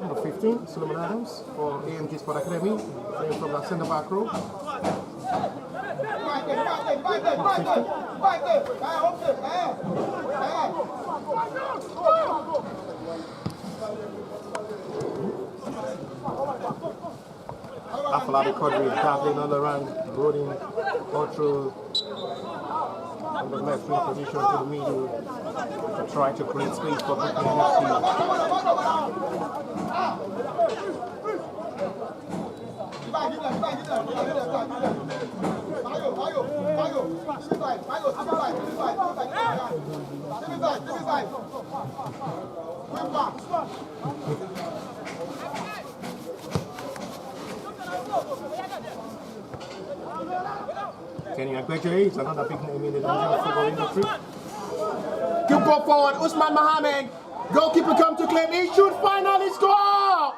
Number 15, Solomon Adams for AMG Sports Academy, playing from that centre back row. Afalade Quadri battling all around, rolling all through from the left wing position to the middle to try to create space for Bucknor FC. Kenny Agbeje is another big name in the Nigerian football industry. Keep go forward, Usman Mohammed. Goalkeeper come to claim, he should finally score!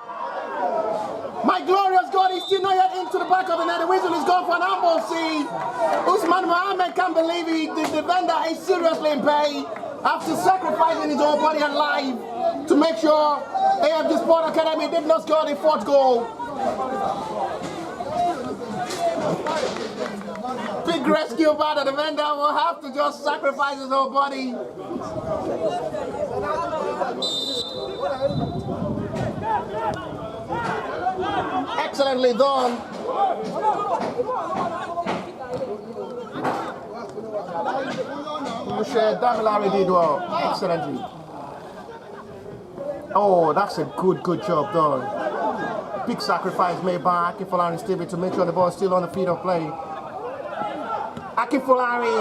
My glorious God, he's still not yet into the back of the net. The whistle is gone for an handball scene. Usman Mohammed can't believe it. The defender is seriously in pain after sacrificing his own body and life to make sure AMG Sports Academy did not score the fourth goal. Big rescue by the defender will have to just sacrifice his whole body. Excellently done. Damilari did well. Excellently. Oh, that's a good job done. Big sacrifice made by Akinfolari Stevie to make sure the ball is still on the field of play. Akinfolari.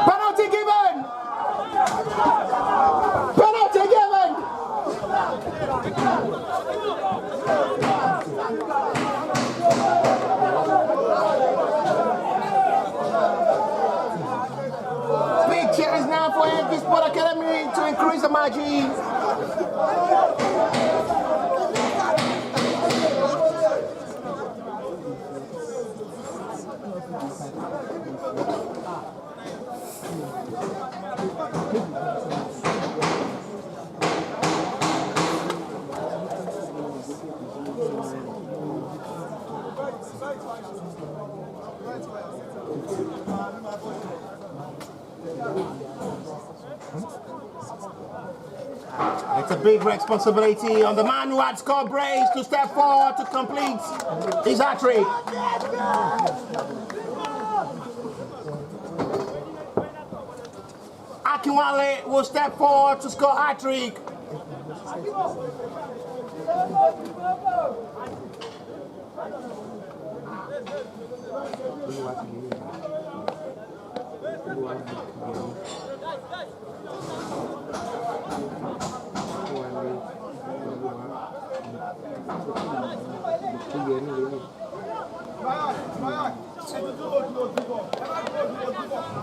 Penalty given! Penalty given! Big cheers now for AMG Sports Academy to increase the margin. It's a big responsibility on the man who had scored brace to step forward to complete his hat-trick. Akinwale will step forward to score hat-trick.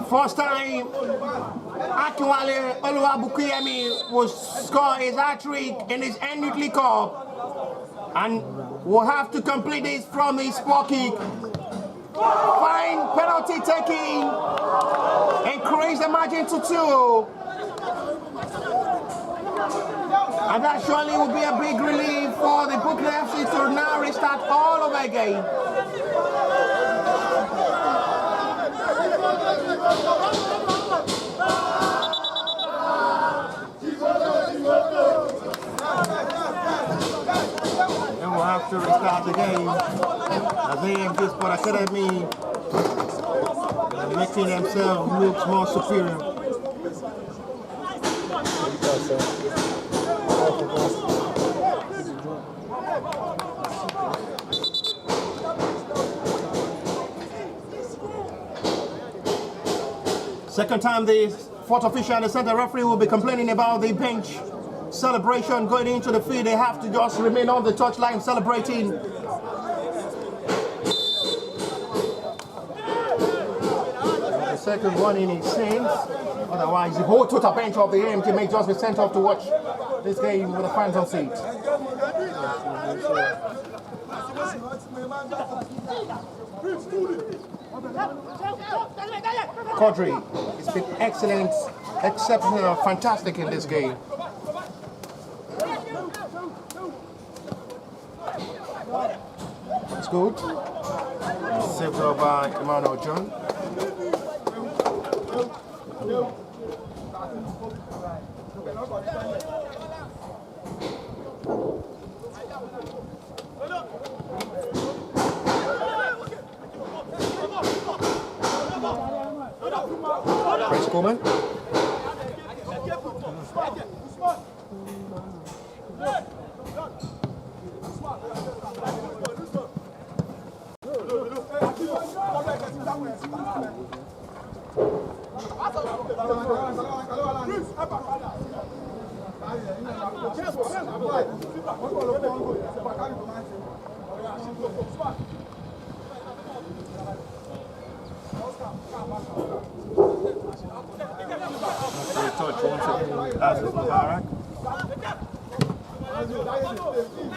First time Akinwale Oluwabukuyemi will score his hat-trick in his NYLC Cup and will have to complete this from his spot kick. Fine penalty taking, increase the margin to 2. And that surely will be a big relief for the Bucknor FC to now restart all over again. And we'll have to restart the game as AMG Sports Academy are making themselves look more superior. Second time the fourth official and the center referee will be complaining about the bench celebration going into the field. They have to just remain on the touchline celebrating. The second one in his sense. Otherwise, the whole total bench of the AMG may just be sent off to watch this game with the fans on seat. Quadri, it's been excellent, exceptional, fantastic in this game. It's good. Saved up by Emmanuel John. Prince Coleman.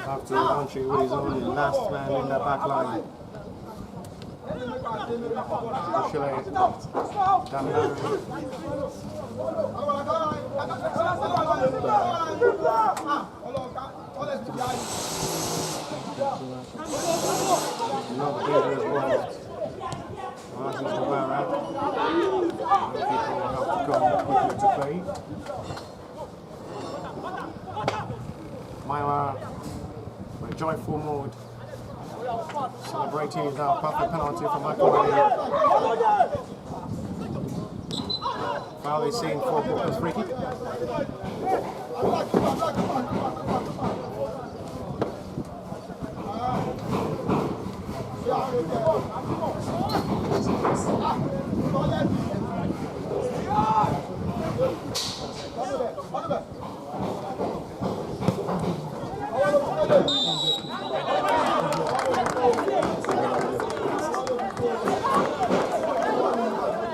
After launching with his own last man in the back line. Not dangerous ball. Once he's the man, right? People will have to come quickly to play. Myla, with a joyful mood, celebrating his perfect penalty for Michael. Foul is seen for Bucknor's free kick.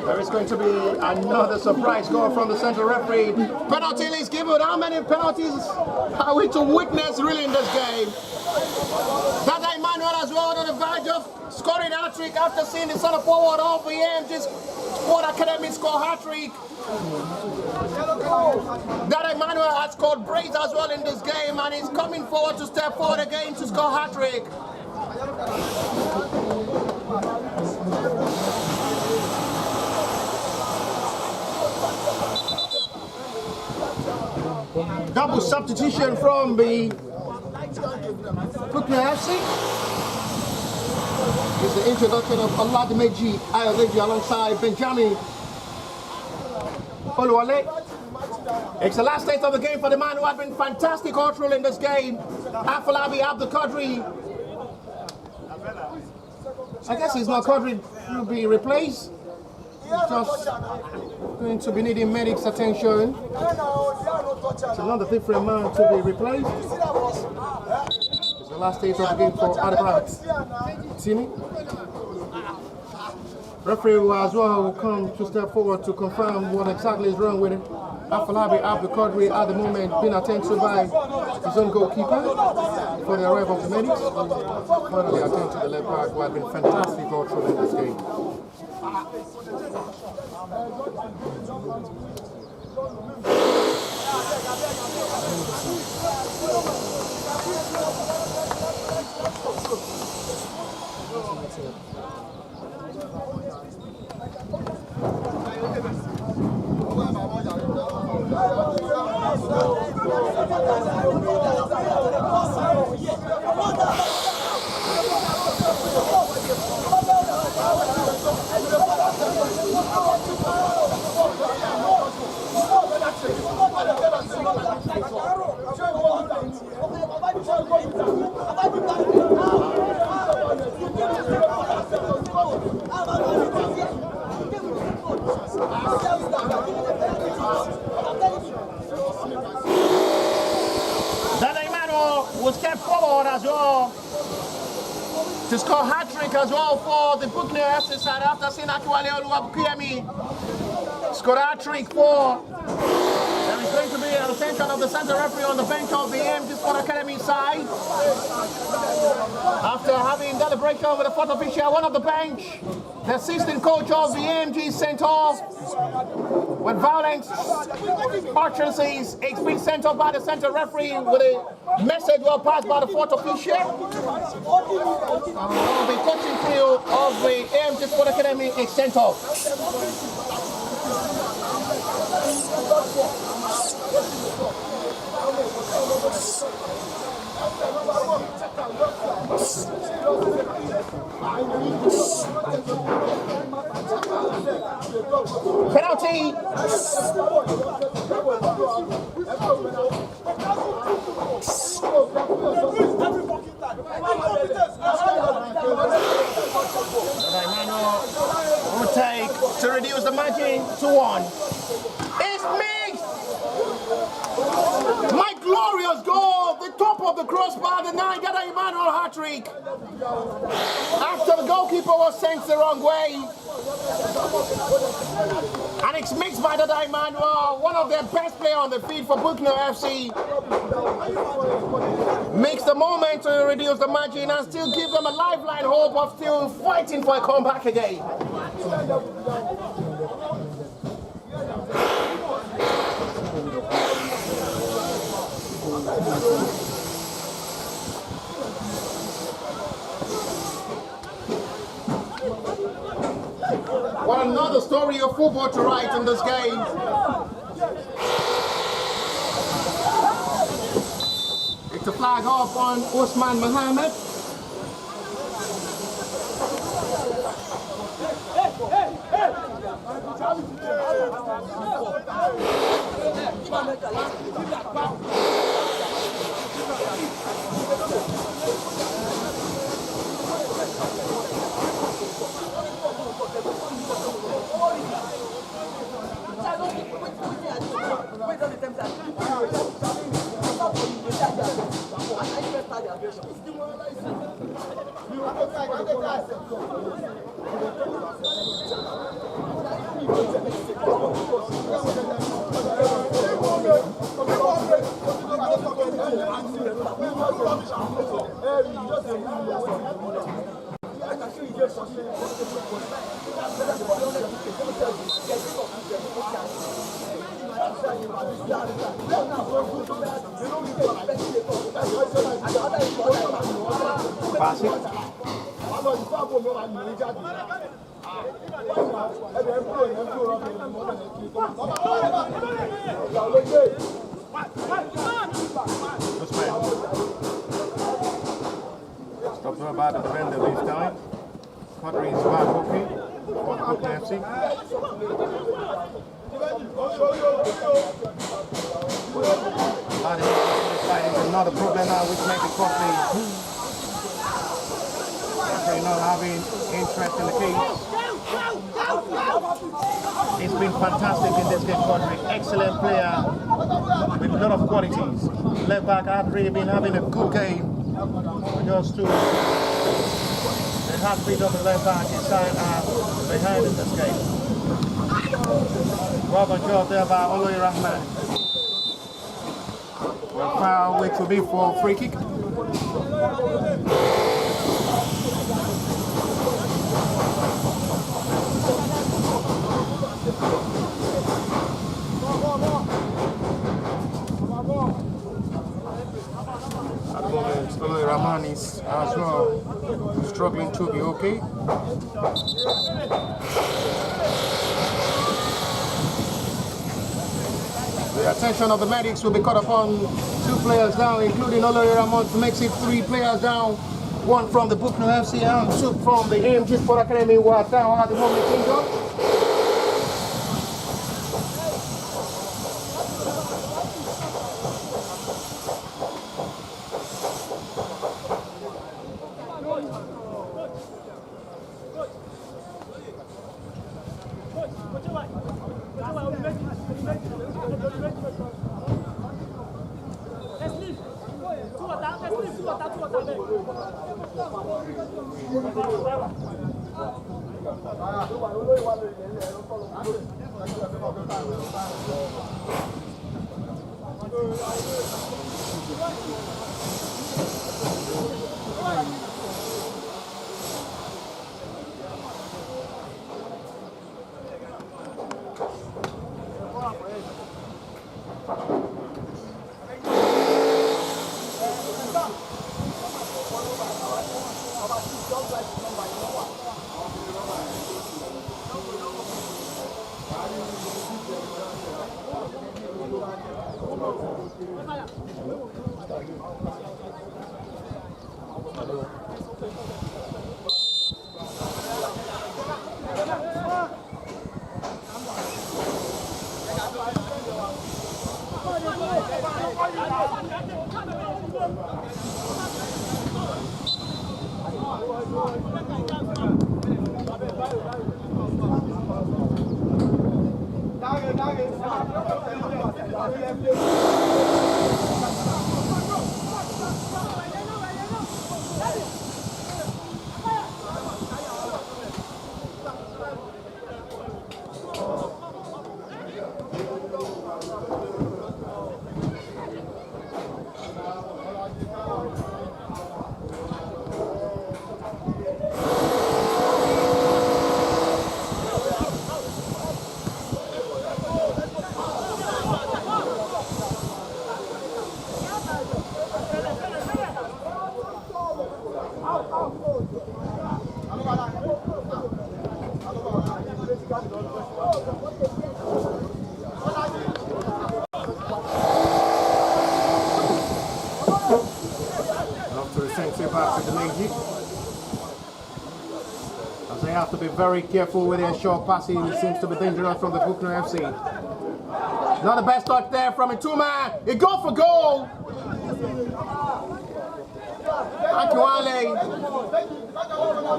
There is going to be another surprise goal from the central referee. Penalty is given. How many penalties are we to witness really in this game? Dada Emmanuel as well on the verge of scoring a hat-trick after seeing the center forward of the AMG Sports Academy score hat-trick. Dada Emmanuel has scored brace as well in this game and is coming forward to step forward again to score hat-trick. Double substitution from the Bucknor FC. It's the introduction of Oladimeji Ayodeji alongside Benjamin Oluwale. It's the last stage of the game for the man who had been fantastic all through in this game, Afolabi Abdul Qadri. I guess he's not Qadri to be replaced. He's just going to be needing medics' attention. It's another different man to be replaced. It's the last stage of the game for Adebra Tini. Referee as well will come to step forward to confirm what exactly is wrong with him. Afolabi Abdul Qadri at the moment being attended to by his own goalkeeper for the arrival of the medics. Finally attended to the left back who had been fantastic all through in this game. Was kept forward as well to score hat-trick as well for the Bucknor FC side after seeing Akiwale Oluwabukuyemi score hat-trick for. There is going to be an attention of the center referee on the bench of the AMG Sports Academy side. After having deliberation with the fourth official, one of the bench, the assistant coach of the AMG sent off with violence. Utterances, it's been sent off by the center referee with a message well passed by the fourth official. The coaching crew of the AMG Sports Academy is sent off. Penalty. Will take to reduce the margin to 1. It's mixed. My glorious goal, the top of the crossbar, the Niagara Emmanuel hat-trick. After the goalkeeper was sent the wrong way. And it's mixed by Dada Emmanuel, one of their best players on the field for Bucknor FC. Makes the moment to reduce the margin and still give them a lifeline hope of still fighting for a comeback again. What another story of football to write in this game. It's a flag off on Osman Mohammed. bad at the render this time. Quadri is back okay for the Ogun FC. Is another problem now which makes it costly. Referee not having interest in the case. It's been fantastic in this game, Quadri. Excellent player with a lot of qualities. Left back had really been having a good game. Just to the heartbeat of the left back inside behind in this game. Rubber job there by Oloy Rahman. Well, foul which will be for free kick. At the moment, Oloy Rahman is as well struggling to be okay. The attention of the medics will be caught upon 2 players down, including Oloy Rahman, to make it 3 players down. 1 from the Bucknor FC and 2 from the AMG Sports Academy who are down at the moment injured. As they have to be very careful with their short passing. It seems to be dangerous from the Bucknor FC. Not the best touch there from a 2-man. It goes for goal. Akwale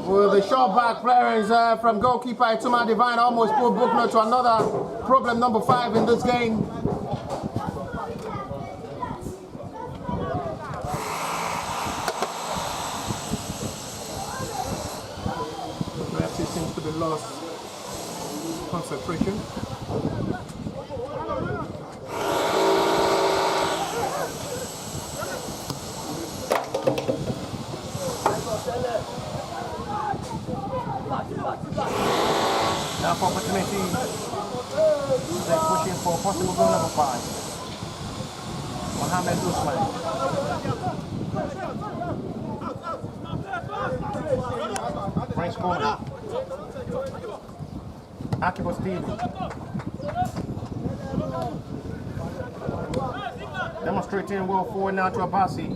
with the short back clearance from goalkeeper Ituma Divine almost put Bucknor to another problem number 5 in this game. Seems to be lost concentration. Now for opportunity, they're pushing for possible goal number 5. Mohamed Usman. French corner. Akibo Steve. Demonstrating well forward now to Abasi.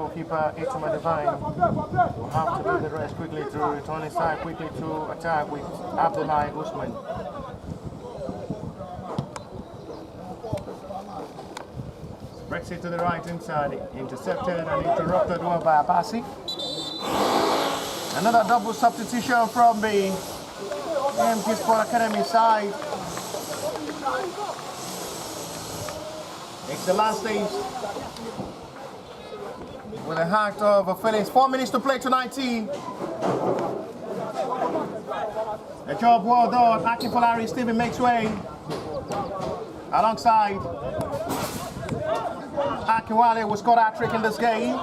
goalkeeper Ituma Divine will have to do the rest quickly to return inside quickly to attack with Abdullahi Usman. Breaks it to the right inside, intercepted and interrupted well by Abassi. Another double substitution from the AMG Sports Academy side. It's the last stage with a heart of Felix. 4 minutes to play to 19. A job well done. Akinfolari Stephen makes way alongside Akinwale, who scored a hat-trick in this game.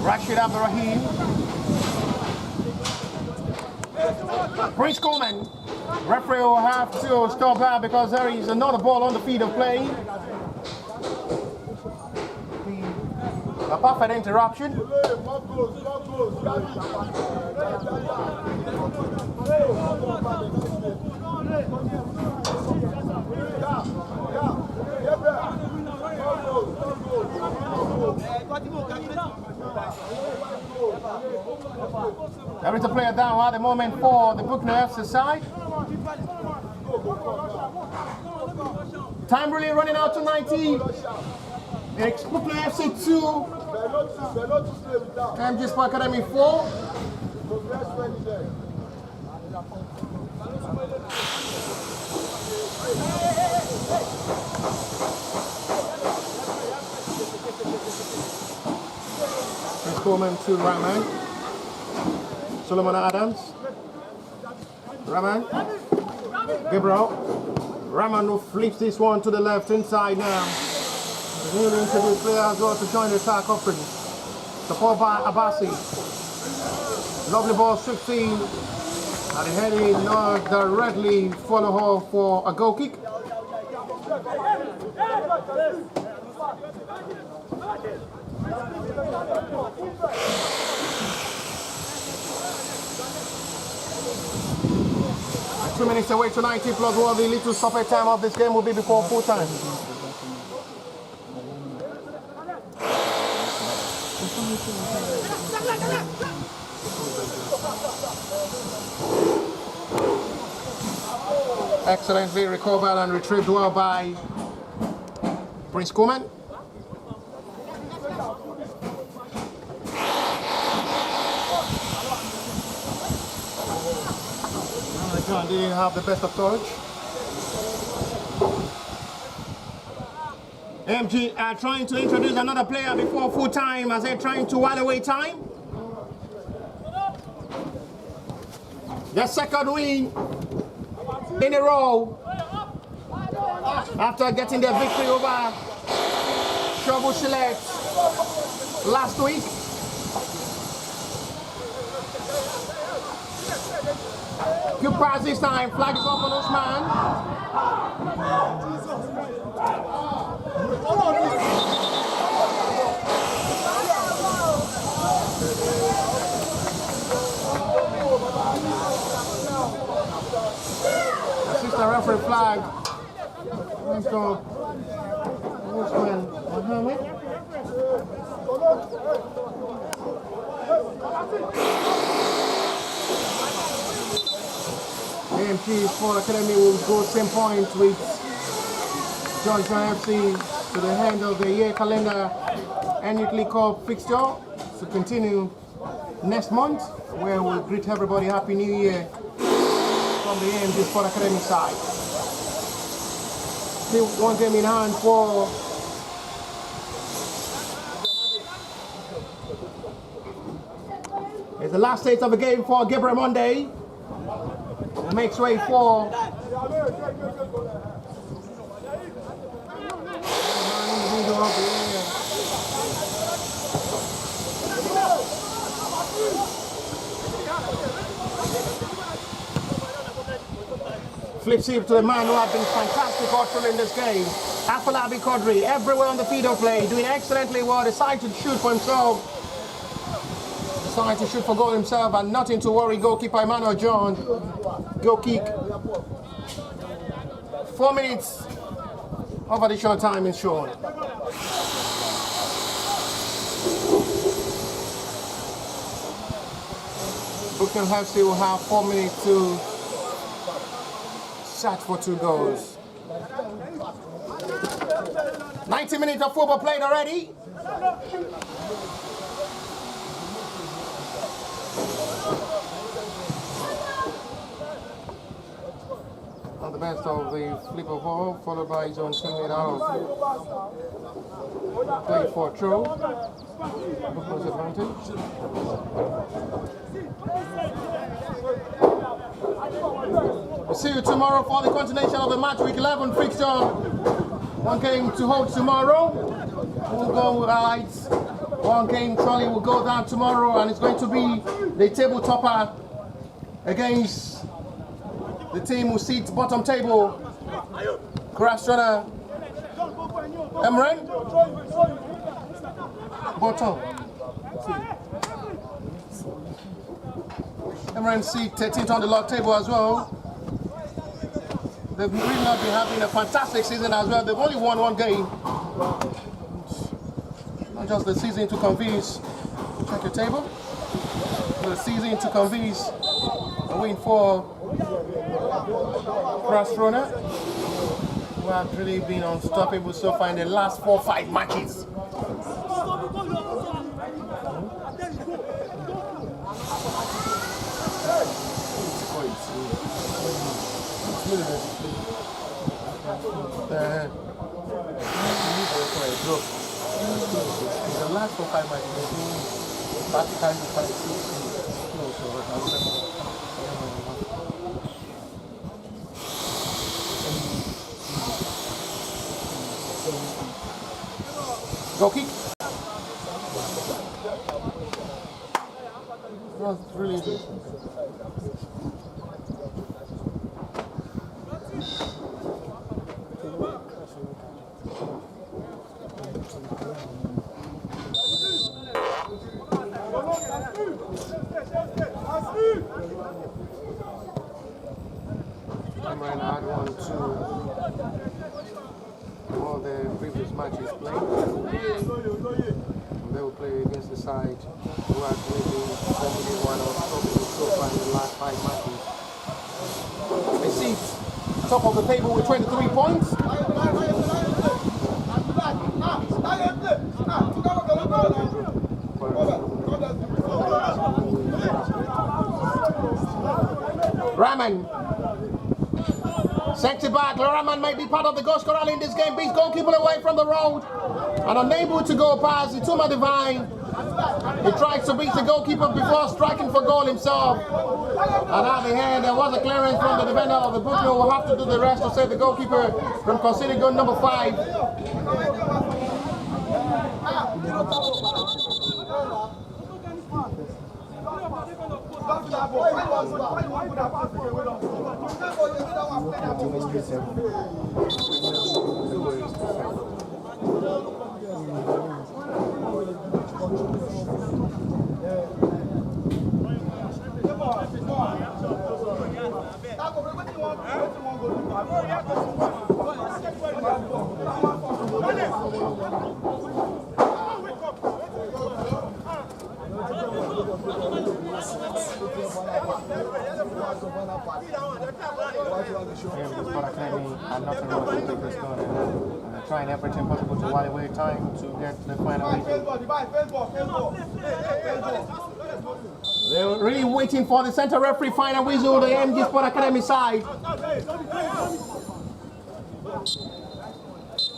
Rashid Abdurrahim. Prince Coleman. Referee will have to stop that because there is another ball on the field of play. A perfect interruption. There is a player down at the moment for the Bucknor FC side. Time really running out to 90. It's Bucknor FC 2, AMG Sports Academy 4. Chris Coleman to Rahman. Solomon Adams. Rahman. Gabriel. Rahman who flips this one to the left inside now. The newly introduced player as well to join the attack offering. Support by Abassi. Lovely ball 16. And the heading not directly follow her for a goal kick. Two minutes away to 90 plus 1. The little stoppage time of this game will be before full time. Excellently recovered and retrieved well by Prince Coleman. John didn't have the best of touch. AMG are trying to introduce another player before full time as they're trying to while away time. Their second win in a row after getting their victory over Shovel Select last week. Good pass this time, flag is up on Usman. Assistant referee flag. Let's go. Usman Mohammed. AMG Sports Academy will go same point with Johnson FC to the end of the year calendar NYLC Cup fixture to continue next month, where we'll greet everybody Happy New Year from the AMG Sports Academy side. Still one game in hand for it's the last stage of the game for Gabriel Monday. Makes way for flips it to the man who has been fantastic also in this game. Afolabi Quadri, everywhere on the field of play, doing excellently well, decided to shoot for himself. Decided to shoot for goal himself, and nothing to worry, goalkeeper Emmanuel John. Goal kick. 4 minutes of additional time is shown. Bucknor FC will have 4 minutes to search for 2 goals. 90 minutes of football played already. On the best of the flip of ball, followed by his own teammate out of play for a throw. Bucknor's advantage. We'll see you tomorrow for the continuation of the match week 11 fixture. 1 game to hold tomorrow. We'll go right. 1 game trolley will go down tomorrow, and it's going to be the table topper against the team who sits bottom table. Krasnodar Emren. Bottom. Emren seat 13th on the log table as well. They've really not been having a fantastic season as well. They've only won 1 game. Not just the season to convince. Check your table. The season to convince a win for Krasnodar, who have really been unstoppable so far in the last 4-5 matches. The last 4-5 matches, goal kick. That's really good. Cameron had 1-2 all the previous matches played. They will play against the side who has really been 1 or so far in the last 5 matches. They sit top of the table with 23 points. Rahman. Sent it back. Rahman may be part of the goal scorer in this game. Beats goalkeeper away from the road and unable to go past Ituma Divine. He tries to beat the goalkeeper before striking for goal himself. And at the end, there was a clearance from the defender of the Bucknor, who will have to do the rest to save the goalkeeper from conceding goal number 5. AMG Sports Academy are not going to take this going and trying everything possible to while away time to get the final whistle. They're really waiting for the center referee final whistle, the AMG Sports Academy side.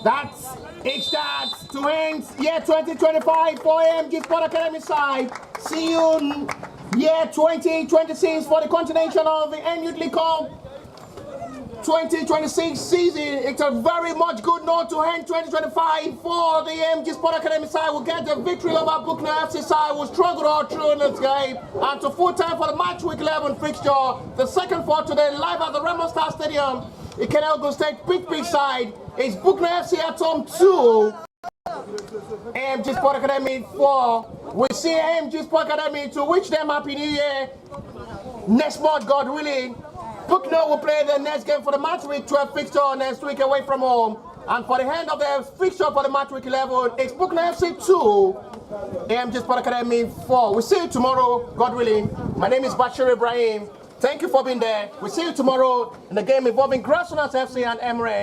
That's it starts to end year 2025 for AMG Sports Academy side. See you year 2026 for the continuation of the NYLC Cup 2026 season. It's a very much good note to end 2025 for the AMG Sports Academy side. Will get the victory over Bucknor FC side, will struggle all through in this game. And to full time for the match week 11 fixture, the second for today, live at the REMO Stadium. Ogun State pitch side It's Bucknor FC at home 2. AMG Sports Academy 4. We see AMG Sports Academy to wish them Happy New Year. Next month, God willing, Bucknor will play the next game for the match week 12 fixture next week away from home. And for the end of the fixture for the match week 11, it's Bucknor FC 2, AMG Sports Academy 4. We'll see you tomorrow, God willing. My name is Bashir Ibrahim. Thank you for being there. We'll see you tomorrow in the game involving Grassroots FC and Emirates.